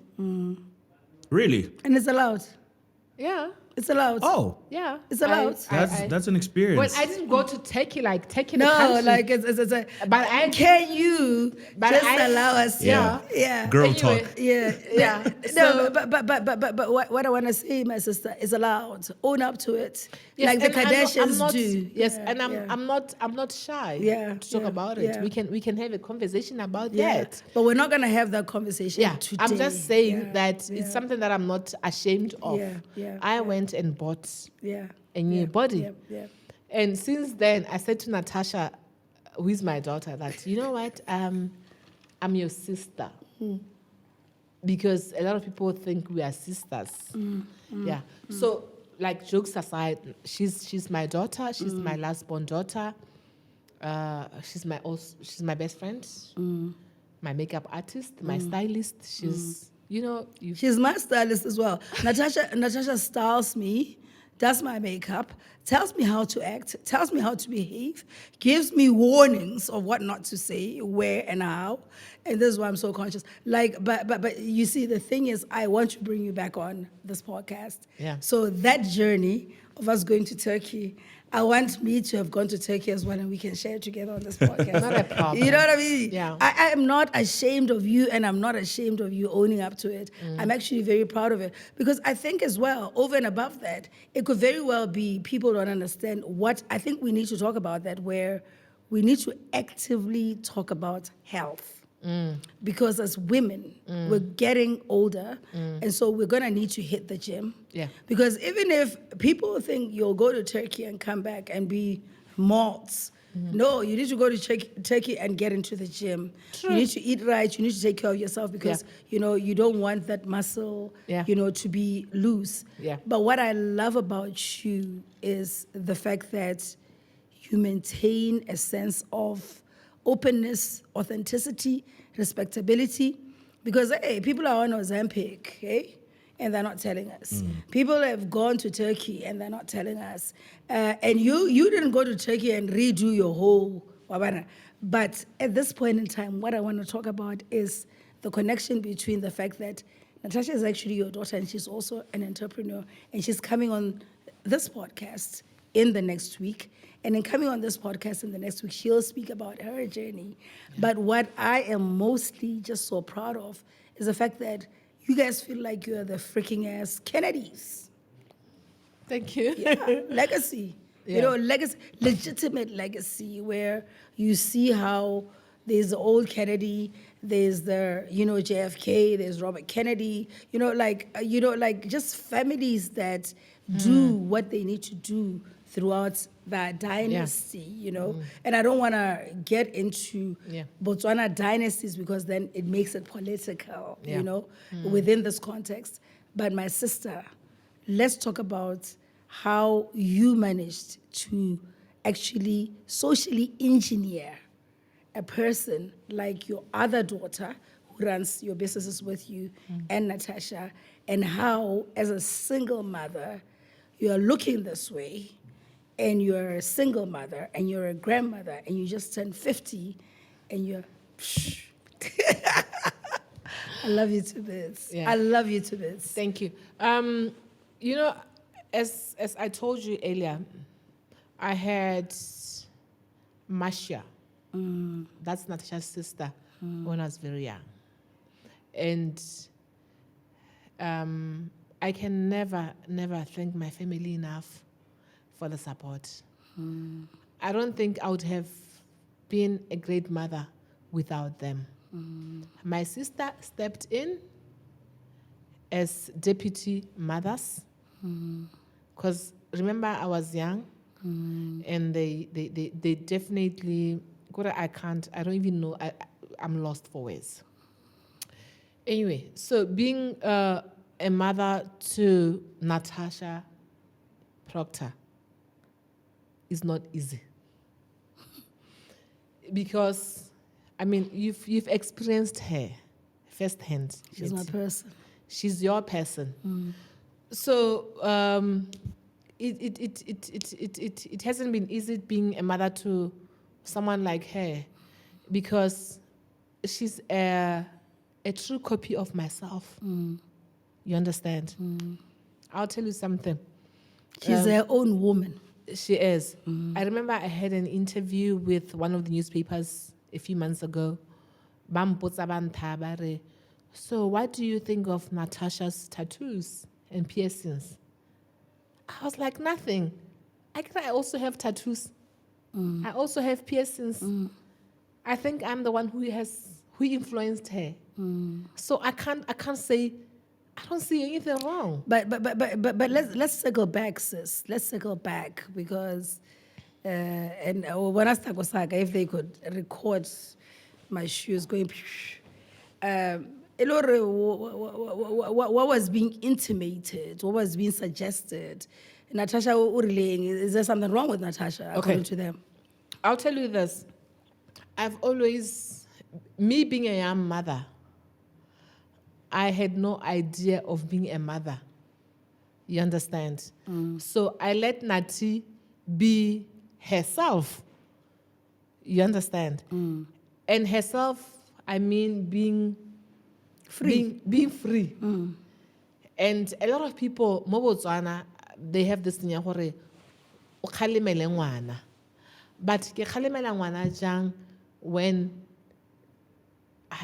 Really? And it's allowed. Yeah. It's allowed. Oh. Yeah. It's allowed. That's an experience. Well, I didn't go to Tkay, like Tkay the No, country. like it's a... But I Can you just allow us? Yeah. Yeah. Girl Anyway. talk. Yeah. Yeah. No, but what I want to say, my sister, is allowed. Own up to it. Yes, like the and Kardashians not, do. Yes, Yeah, and yeah. I'm not shy Yeah, to talk yeah, about it. yeah. We can have a conversation about Yeah. that. But we're not going to have that conversation Yeah, today. I'm just saying Yeah, that yeah, it's something that I'm not ashamed of. I went and bought yeah, a new body. Yeah, yeah. And since then, I said to Natasha, who is my daughter, that, you know what, I'm your sister. Because a lot of people think we are sisters. Yeah. So, like, jokes aside, she's my daughter. She's my last born daughter. She's my best friend. My makeup artist, my stylist. She's, you know, She's my stylist as well. Natasha styles me, does my makeup, tells me how to act, tells me how to behave, gives me warnings of what not to say, where and how. And this is why I'm so conscious. Like, but you see, the thing is, I want to bring you back on this podcast. Yeah. So that journey of us going to Turkey. I want me to have gone to Turkey as well, and we can share together on this podcast. Not a problem. You know what I mean? Yeah. I am not ashamed of you, and I'm not ashamed of you owning up to it. I'm actually very proud of it, because I think as well, over and above that, it could very well be people don't understand what, I think we need to talk about that, where we need to actively talk about health. Because as women, we're getting older, and so we're gonna need to hit the gym. Yeah. Because even if people think you'll go to Turkey and come back and be malts, no, you need to go to Turkey and get into the gym. True. You need to eat right. You need to take care of yourself, because you know you don't want that muscle, you know, to be loose. Yeah. But what I love about you is the fact that you maintain a sense of openness, authenticity, respectability, because hey, people are on Ozempic, hey, and they're not telling us. People have gone to Turkey and they're not telling us. And you didn't go to Turkey and redo your whole wabana. But at this point in time, what I want to talk about is the connection between the fact that Natasha is actually your daughter, and she's also an entrepreneur, and she's coming on this podcast in the next week. And in coming on this podcast in the next week, she'll speak about her journey. But what I am mostly just so proud of is the fact that you guys feel like you're the freaking ass Kennedys. Thank you. Yeah, legacy. Yeah. You know, legacy, legitimate legacy, where you see how there's the old Kennedy, there's the, you know, JFK, there's Robert Kennedy, you know, like just families that do what they need to do throughout that dynasty, you know. And I don't want to get into Botswana dynasties, because then it makes it political, you know, within this context. But my sister, let's talk about how you managed to actually socially engineer a person like your other daughter who runs your businesses with you and Natasha, and how as a single mother, you are looking this way, and you're a single mother, and you're a grandmother, and you just turned 50, and you're, I love you to bits. Yeah. I love you to bits. Thank you. You know, as I told you earlier, I had Masha. That's Natasha's sister when I was very young. And I can never thank my family enough for the support. I don't think I would have been a great mother without them. My sister stepped in as deputy mothers, because remember I was young, and they definitely, I don't even know, I'm lost for words. Anyway, so being a mother to Natasha Proctor is not easy. Because, I mean, you've experienced her firsthand. She's my person. She's your person. So it hasn't been easy being a mother to someone like her, because she's a true copy of myself. You understand? I'll tell you something. She's her own woman. She is. I remember I had an interview with one of the newspapers a few months ago. So what do you think of Natasha's tattoos and piercings? I was like, nothing. I also have tattoos. I also have piercings. I think I'm the one who influenced her. So I can't say, I don't see anything wrong. But let's circle back, sis. Let's circle back, because and when I start Osaka, if they could record my shoes going, what was being intimated, what was being suggested. Natasha, is there something wrong with Natasha according to them? I'll tell you this. I've always, me being a young mother, I had no idea of being a mother. You understand? So I let Nati be herself. You understand? And herself, I mean being free. Being free. And a lot of people, Botswana, they have this thing ya gore o kgalemele ngwana. But ke kgalemela ngwana jang when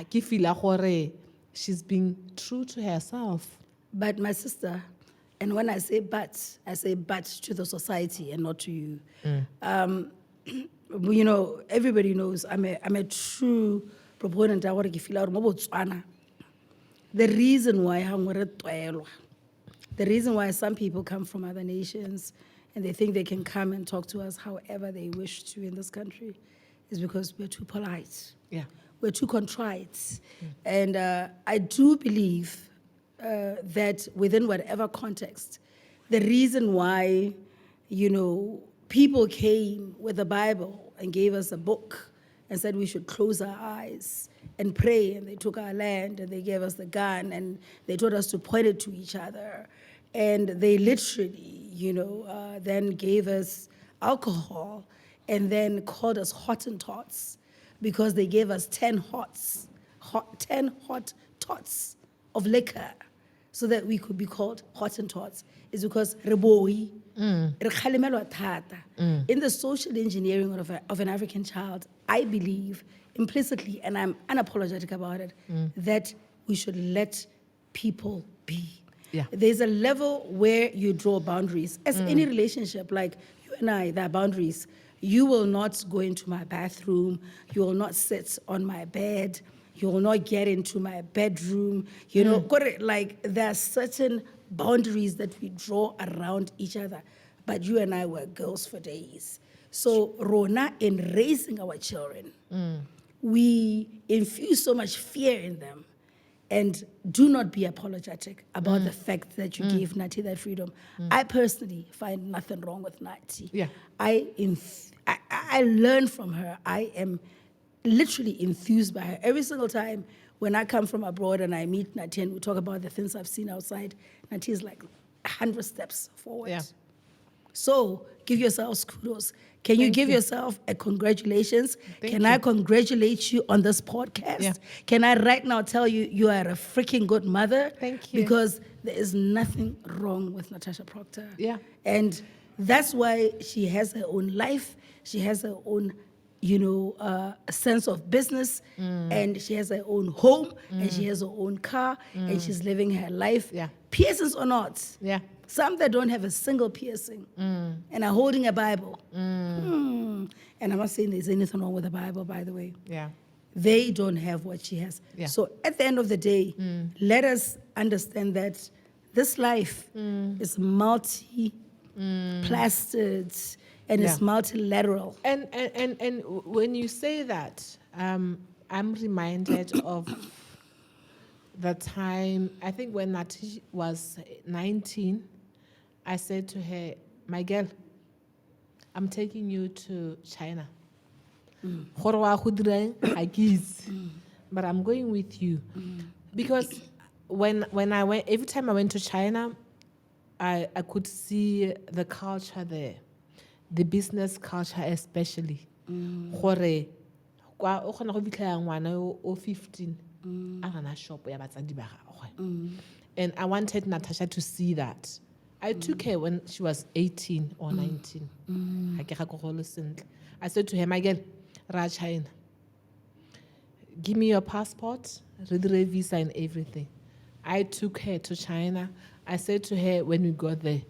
ke feel gore she's being true to herself. But my sister, and when I say but to the society and not to you. You know, everybody knows I'm a true proponent of what I feel out. The reason why some people come from other nations and they think they can come and talk to us however they wish to in this country is because we're too polite. Yeah. We're too contrite. And I do believe that within whatever context, the reason why, you know, people came with the Bible and gave us a book and said we should close our eyes and pray, and they took our land and they gave us the gun and they told us to point it to each other. And they literally, you know, then gave us alcohol and then called us Hottentots because they gave us 10 hot tots of liquor so that we could be called Hottentots. It's because re khalemelwa thata. In the social engineering of an African child, I believe implicitly, and I'm unapologetic about it, that we should let people be. Yeah. There's a level where you draw boundaries. As any relationship, like you and I, there are boundaries. You will not go into my bathroom. You will not sit on my bed. You will not get into my bedroom. You know, like there are certain boundaries that we draw around each other. But you and I were girls for days. So, Rona, in raising our children, we infuse so much fear in them. And do not be apologetic about the fact that you gave Natty that freedom. I personally find nothing wrong with Natty. Yeah. I learn from her. I am literally enthused by her. Every single time when I come from abroad and I meet Natty and we talk about the things I've seen outside, Natty is like 100 steps forward. Yeah. So give yourselves kudos. Can you give yourself a congratulations? Can I congratulate you on this podcast? Yeah. Can I right now tell you you are a freaking good mother? Thank you. Because there is nothing wrong with Natasha Proctor. Yeah. And that's why she has her own life. She has her own, you know, sense of business. And she has her own home. And she has her own car. And she's living her life. Yeah. Piercings or not. Yeah. Some that don't have a single piercing and are holding a Bible. And I'm not saying there's anything wrong with the Bible, by the way. Yeah. They don't have what she has. Yeah. So at the end of the day, let us understand that this life is multi-plastered and it's multilateral. And when you say that, I'm reminded of the time, I think when Natty was 19, I said to her, my girl, I'm taking you to China. But I'm going with you. Because when I went, every time I went to China, I could see the culture there, the business culture especially. Gore, kwa o khona go fitlhela ngwana o 15 a gana shop ya batsadi ba gagwe. And I wanted Natasha to see that. I took her when she was 18 or 19. I said to her, my girl, ra China. Give me your passport, read the visa and everything. I took her to China. I said to her when we got there,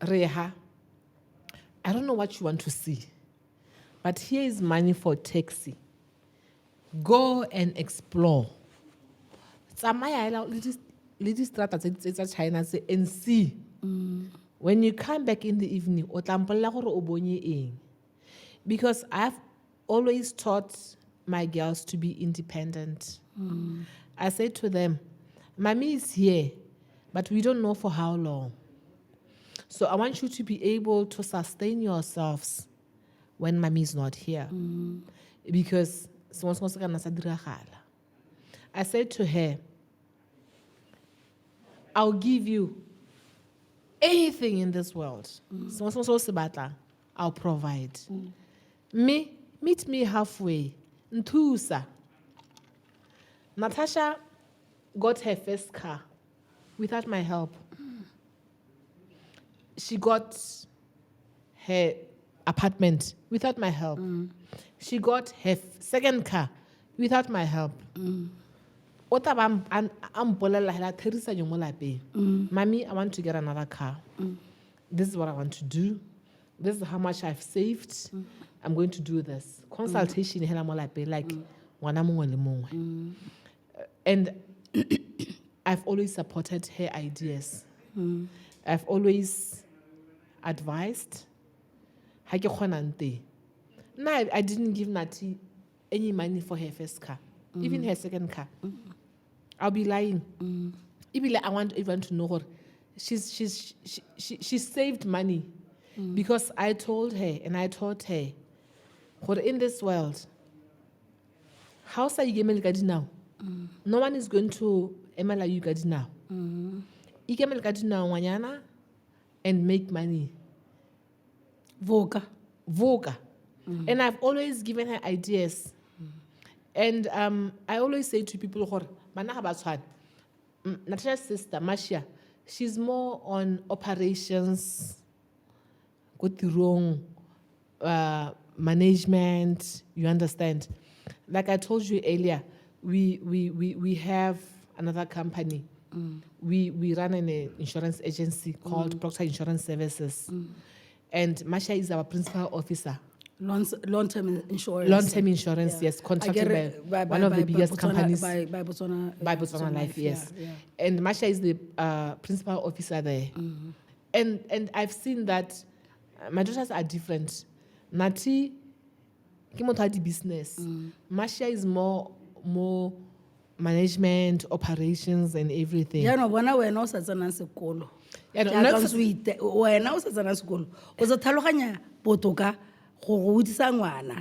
Reha, I don't know what you want to see, but here is money for taxi. Go and explore. China and see. When you come back in the evening, because I've always taught my girls to be independent. I said to them, Mommy is here, but we don't know for how long. So I want you to be able to sustain yourselves when Mommy is not here. Because I said to her, I'll give you anything in this world. I'll provide. Meet me halfway. Ntusa. Natasha got her first car without my help. She got her apartment without my help. She got her second car without my help. Mommy, I want to get another car. This is what I want to do. This is how much I've saved. I'm going to do this. Consultation, like, and I've always supported her ideas. I've always advised. No, I didn't give Nati any money for her first car, even her second car. I'll be lying. Even like I want everyone to know her. She saved money because I told her and I taught her, in this world, how say you get now? No one is going to emela you get now. You get now wanyana and make money. Voga. And I've always given her ideas. And I always say to people, Natasha's sister, Marcia, she's more on operations, management, you understand. Like I told you earlier, we have another company. We run an insurance agency called Proctor Insurance Services. And Marcia is our principal officer. Long-term insurance. Long-term insurance, yes. Contracted by one of the biggest companies. By Botswana Life, yes. Yeah. And Masha is the principal officer there. And I've seen that my daughters are different. Nati, the business. Masha is more management, operations, and everything. Yeah, no, when I went out as an sekolo. Yeah, no, Not sweet. When I was as an sekolo, was a taloganya botoka.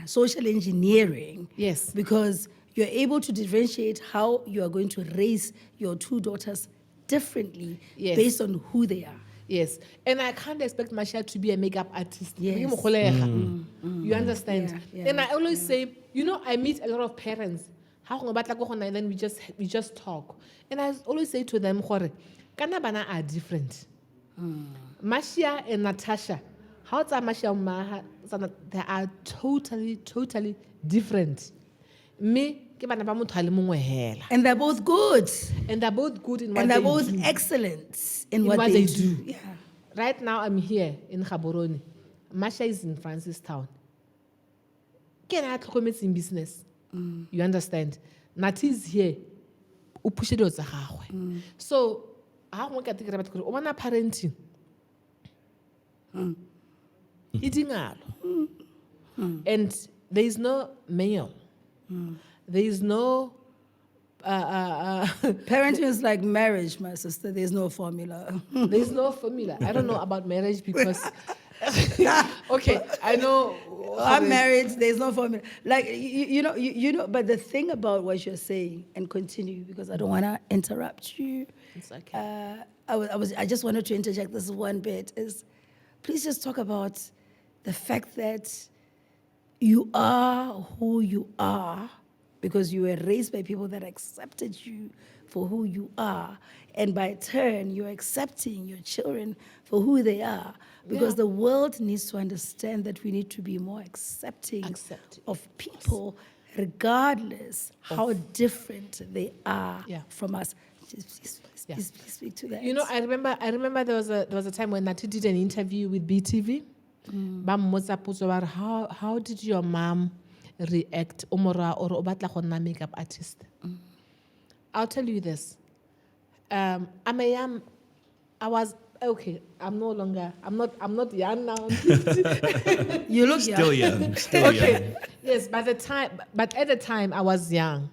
Social engineering. Yes. Because you're able to differentiate how you are going to raise your two daughters differently based on who they are. Yes. And I can't expect Masha to be a makeup artist. Yes. You understand? Yeah. And I always say, I meet a lot of parents. And then we just talk. And I always say to them, Kana bana are different. Masha and Natasha. How they are totally different. Me, and they're both good. And they're both good in what and they they're do. both excellent in what they do. Yeah. Right now, I'm here in Gaborone. Masha is in Francistown. Can I commit in business? You understand? Nati is here. So, how can I think about parenting? And there is no manual. There is no parenting is like marriage, my sister. There's no formula. There's no formula. I don't know about marriage because okay, I know I'm married. There's no formula. Like you know. But the thing about what you're saying, and continue because I don't want to interrupt you. It's okay. I just wanted to interject this one bit. Is please just talk about the fact that you are who you are because you were raised by people that accepted you for who you are. And by turn, you're accepting your children for who they are. Because the world needs to understand that we need to be more accepting of people, regardless how different they are from us. Please speak to that. I remember there was a time when Nati did an interview with BTV. How did your mom react or makeup artist? I'll tell you this. I was okay. I'm not young now. You look still young. Still young. Yes, but at the time I was young.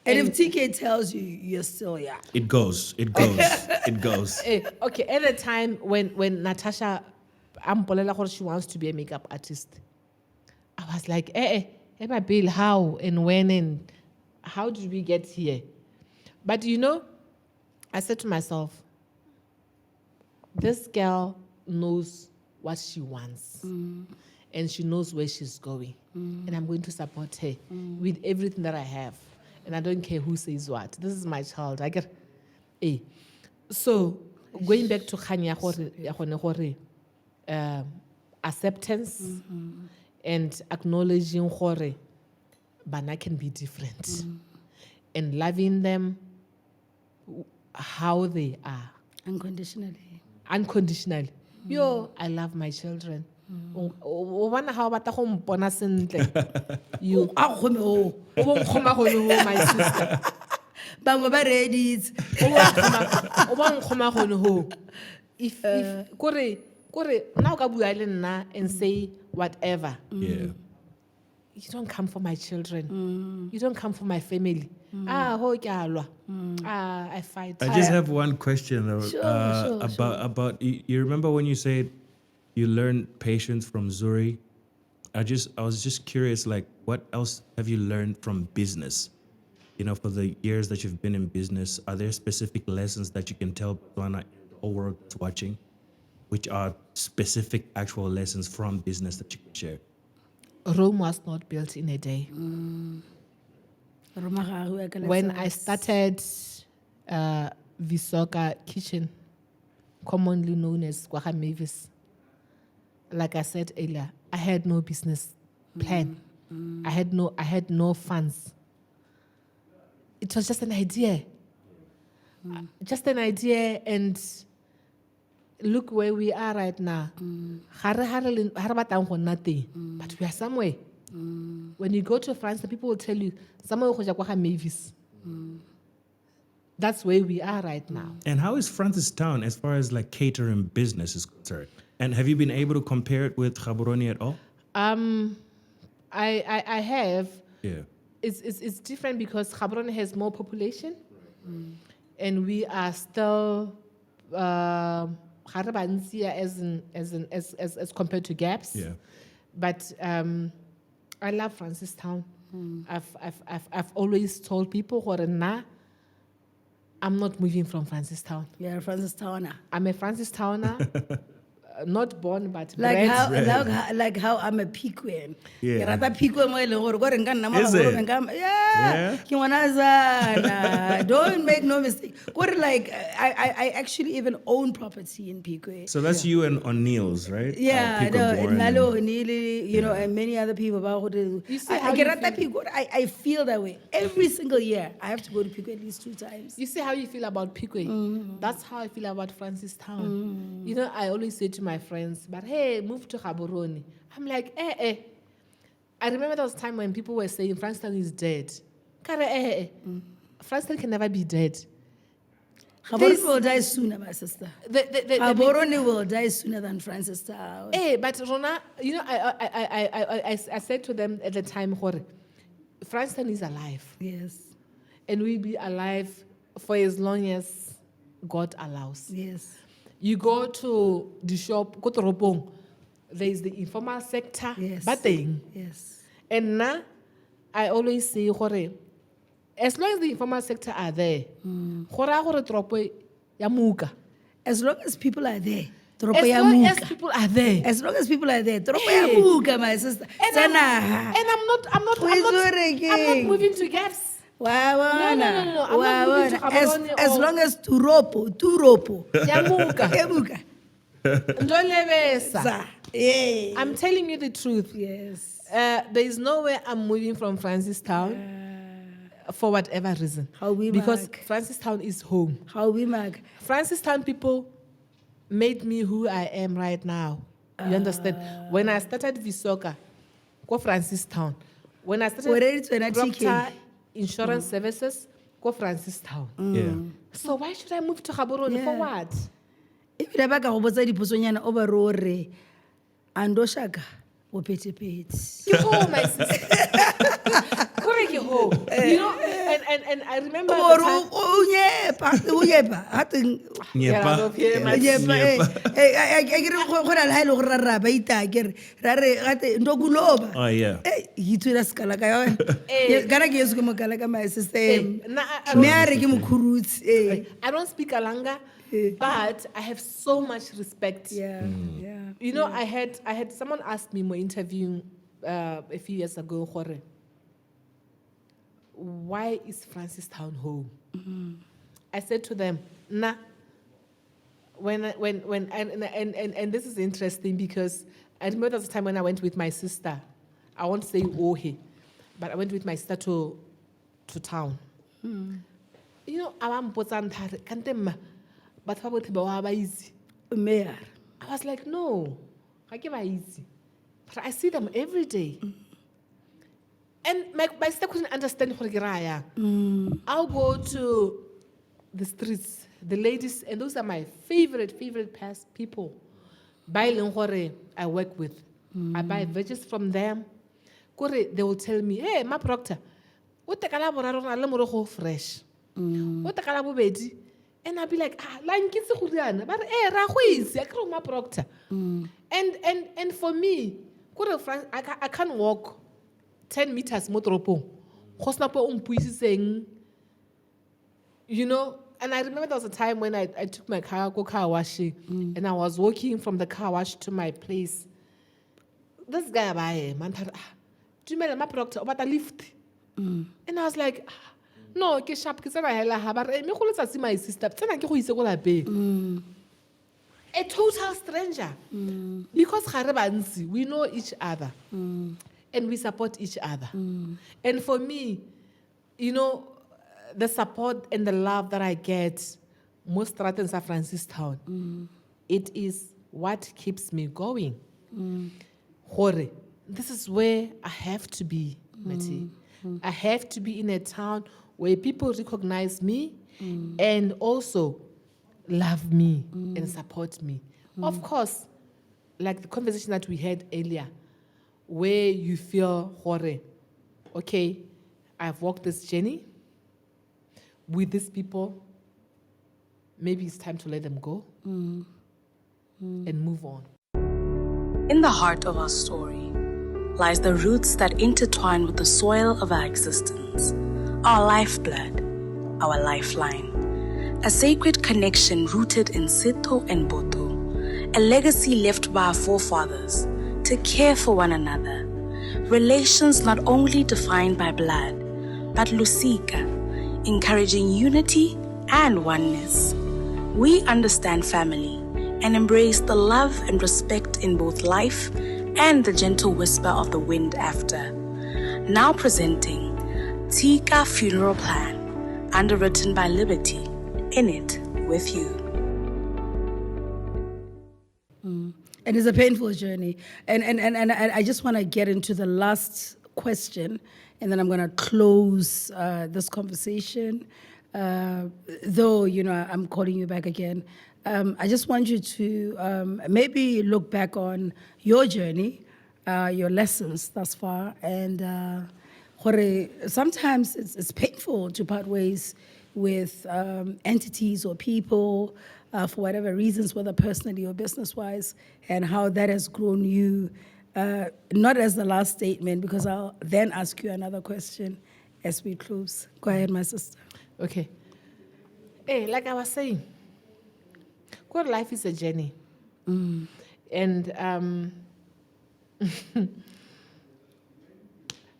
And if Tkay tells you you're still young, it goes. It goes. Okay, at the time when Natasha she wants to be a makeup artist, I was like, my Bill, how and when and how did we get here? But I said to myself, this girl knows what she wants and she knows where she's going. And I'm going to support her with everything that I have. And I don't care who says what. This is my child. I get So going back to Khanya, acceptance and acknowledging gore bana can be different and loving them how they are unconditionally. Yo, I love my children. O bona how ba ta go mpona sentle. You a gome o o bo nkgoma gone ho my sister. bangwe ba ready O bo nkgoma gone ho. If kore now ka bua le nna and say whatever. Yeah. You don't come for my children. You don't come for my family. Ho ke alwa. I fight. I just have one question Sure. about you remember when you said you learned patience from Zuri? I was just curious, like, what else have you learned from business? You know, for the years that you've been in business, are there specific lessons that you can tell Botswana and the whole world that's watching, which are specific actual lessons from business that you can share? Rome was not built in a day. When I started Visoka Kitchen, commonly known as Kwaha Mavis, like I said earlier, I had no business plan. I had no funds. It was just an idea. Just an idea, and look where we are right now. But we are somewhere. When you go to France, the people will tell you, somewhere Mavis. That's where we are right now. And how is Francistown as far as like catering business is concerned? And have you been able to compare it with Gaborone at all? I have. Yeah. It's different because Gaborone has more population, and we are still as compared to Gaps. Yeah. But I love Francistown. I've always told people I'm not moving from Francistown. You're a Francistowner. I'm a Francistowner. Not born, but Like bred. how I'm a Piquan. Yeah. Rata Piquan mo ile gore gore nka nna mo Is it? yeah. Ke ngwana zana. Don't make no mistake. Gore like I actually even own property in Piquan. So that's you and O'Neill's, right? Yeah, Pico no, Born Nalo, and- Neely, you know, and many other people. You see how you I feel that way. Every single year, I have to go to Pico at least 2 times. You see how you feel about Piquet? That's how I feel about Francistown. You know, I always say to my friends, but hey, move to Gaborone. I'm like, I remember there was a time when people were saying Francistown is dead. Francistown can never be dead. Gaborone will die sooner, my sister. Gaborone The will die sooner than Francistown. but Rona, you know, I said to them at the time, Francistown is alive. Yes, And we'll be alive for as long as God allows. yes, You go to the shop, go to Ropong, there is the informal sector, yes. bateng. Yes. And now, I always say, as long as the informal sector are there, ya muka. As long as people are there, As long as people are there. As long as people are there, tropo ya muka, my sister. And I'm not moving to Gaps. No. I'm not moving to Gaborone As or- long as turopo. Ya muka. Ya muka. Ndolebesa. Yeah. I'm telling you the truth. Yes. There is no way I'm moving from Francistown for whatever reason. How we Because mark. Francistown is home. How we mag. Francistown people made me who I am right now. You understand? When I started Visoka, go Francistown. When I Already started to an Proctor TK. Insurance Services, go Francistown. Yeah. So why should I move to Gaborone for Yeah. what? Ebile ba ka go botsa dipotšonyana o ba re o re ando shaka o petepete. Ke home, my sister. Correct, ke home. You know, and I remember O the re time. o nyepa ha teng Get out of here, my nyepa ke re go na le ha ile go rara ba ita ke re ra re gate ndokuloba. Oh, yeah. Yithuela sekala ka yona. Kana ke yesu ke mokala ka my system. Nah, I Me a re ke mokhurutsi. I don't speak Alanga, but I have so much respect. Yeah. You know, I had someone ask me in my interview a few years ago, why is Francistown home? I said to them, and this is interesting because I remember there was a time when I went with my sister. I won't say Ohe, but I went with my sister to town. You know, Mayor. I was like, no, I give her easy. But I see them every day. And my sister couldn't understand Horgiraya. I'll go to the streets, the ladies, and those are my favorite people. By Lenghore, I work with. I buy veggies from them. They will tell me, hey, Ma Proctor, what the kalabo fresh? What the kalabo bedi? And I'll be like, line kids Huriana, but ra Ma Proctor. And for me, I can't walk 10 meters motropo. You know, and I remember there was a time when I took my car washing, and I was walking from the car wash to my place. This guy man, do you remember Ma Proctor about a lift? And I was like, no, ke sharp ke tsena hela ha ba re me go letsa my sister tsena ke go ise go lapeng. A total stranger. Because we know each other. And we support each other. And for me, you know, the support and the love that I get, most Stratons are Francistown. It is what keeps me going. Hore, this is where I have to be, Matty. I have to be in a town where people recognize me and also love me and support me. Of course, like the conversation that we had earlier, where you feel, hore, okay, I've walked this journey with these people, maybe it's time to let them go and move on. In the heart of our story lies the roots that intertwine with the soil of our existence, our lifeblood, our lifeline, a sacred connection rooted in Sitho and Boto, a legacy left by our forefathers to care for one another, relations not only defined by blood, but lusika, encouraging unity and oneness. We understand family and embrace the love and respect in both life and the gentle whisper of the wind after. Now presenting Tkay Funeral Plan, underwritten by Liberty, in it with you. And it's a painful journey. And I just want to get into the last question, and then I'm going to close this conversation. Though, you know, I'm calling you back again. I just want you to maybe look back on your journey, your lessons thus far, and sometimes it's painful to part ways with entities or people for whatever reasons, whether personally or business-wise, and how that has grown you, not as the last statement, because I'll then ask you another question as we close. Go ahead, my sister. Okay. Hey, like I was saying, good life is a journey. And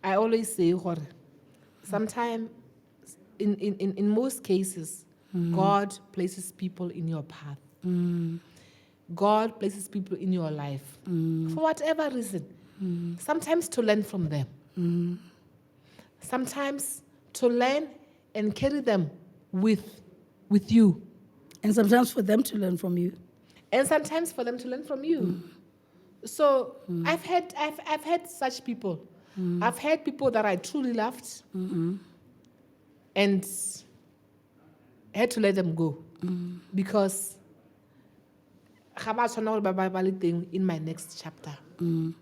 I always say, sometimes, in most cases, God places people in your path. God places people in your life for whatever reason. Sometimes to learn from them. Sometimes to learn and carry them with you. And sometimes for them to learn from you. And sometimes for them to learn from you. So I've had such people. I've had people that I truly loved and had to let them go because in my next chapter. And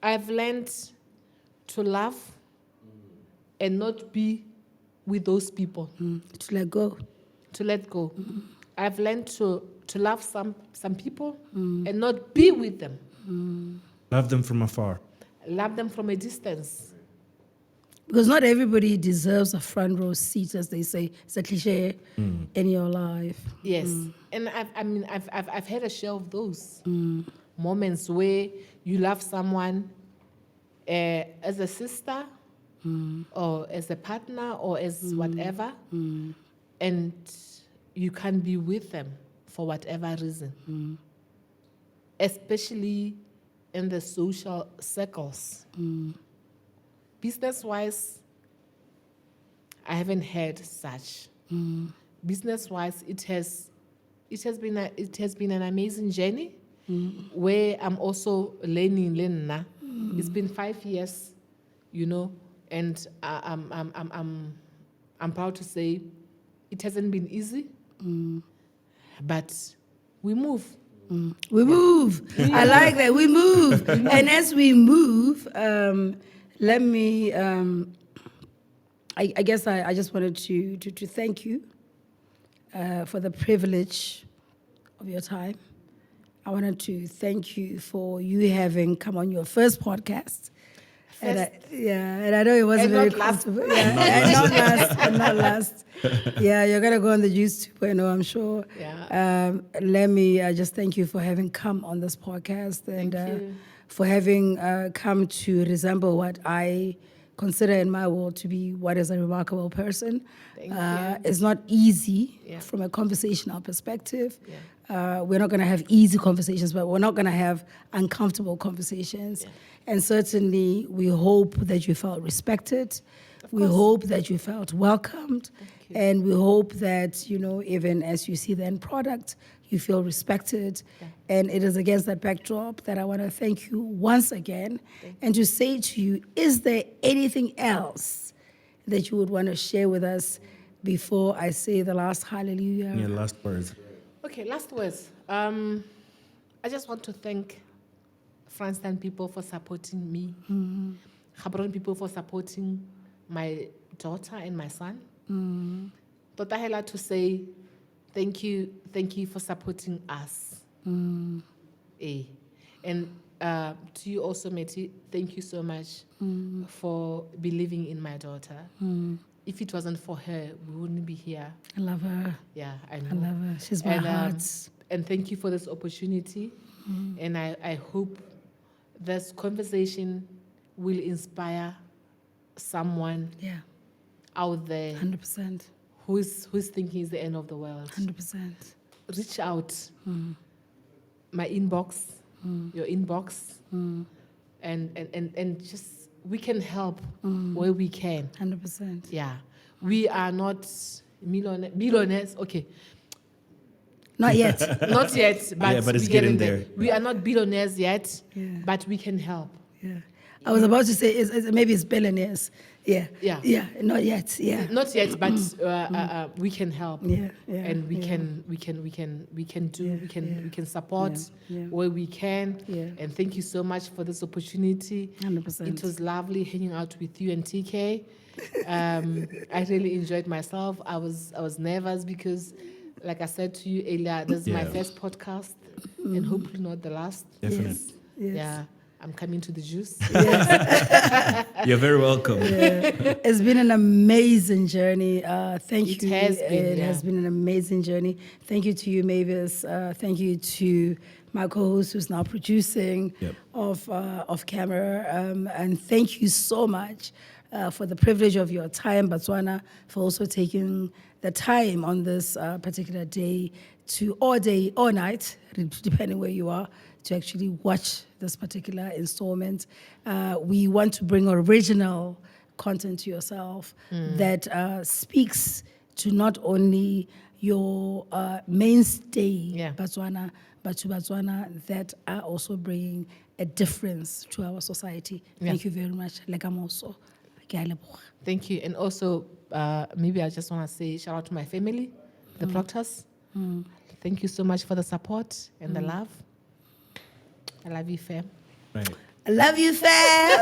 I've learned to love and not be with those people. To let go. To let go. I've learned to love some people and not be with them. Love them from afar. Love them from a distance. Because not everybody deserves a front row seat, as they say. It's a cliche in your life. Yes. And I've had a share of those moments where you love someone as a sister or as a partner or as whatever, and you can't be with them for whatever reason, especially in the social circles. Business-wise, I haven't had such. Business-wise, it has been an amazing journey where I'm also learning now. It's been 5 years, and I'm proud to say it hasn't been easy, but we move. We move. I like that. We move. And as we move, let me, I guess I just wanted to thank you for the privilege of your time. I wanted to thank you for you having come on your first podcast. And I know it wasn't very comfortable. And not last. Yeah, you're going to go on the Juice 2.0, I'm sure. Yeah. Let me just thank you for having come on this podcast and for having come to resemble what I consider in my world to be what is a remarkable person. Thank you. It's not easy from a conversational perspective. We're not going to have easy conversations, but we're not going to have uncomfortable conversations. And certainly, we hope that you felt respected. We hope that you felt welcomed. And we hope that, even as you see the end product, you feel respected. And it is against that backdrop that I want to thank you once again and to say to you, is there anything else that you would want to share with us before I say the last hallelujah? Yeah, last words. Okay, last words. I just want to thank Francistown people for supporting me. Gaborone people for supporting my daughter and my son. But I had to say thank you for supporting us. And to you also, Matty, thank you so much for believing in my daughter. If it wasn't for her, we wouldn't be here. I love her. Yeah, I know. I love her. She's my heart. And thank you for this opportunity. And I hope this conversation will inspire someone out there 100%. who's thinking it's the end of the world. 100%. Reach out. My inbox, your inbox, and just we can help where we can. 100%. Yeah, we are not billionaires. Okay. Not yet. Not yet, but, but it's we're getting there. We are not billionaires yet, but we can help. Yeah. I was about to say maybe it's billionaires. Yeah. Not yet. Yeah. Not yet, but we can help. Yeah. And we can support where we can. Yeah. And thank you so much for this opportunity. 100%. It was lovely hanging out with you and Tkay. I really enjoyed myself. I was nervous because, like I said to you earlier, this is my first podcast, and hopefully not the last. Definitely. Yes. Yeah. I'm coming to the juice. You're very welcome. It's been an amazing journey. Thank you. It has been an amazing journey. Thank you to you, Mavis. Thank you to my co-host who's now producing off camera. And thank you so much for the privilege of your time, Botswana, for also taking the time on this particular day or night, depending where you are, to actually watch this particular installment. We want to bring original content to yourself that speaks to not only your mainstay Botswana, but to Botswana that are also bringing a difference to our society. Thank you very much. Thank you. And also, maybe I just want to say shout out to my family, the Proctors. Thank you so much for the support and the love. I love you, fam. Right. I love you, fam.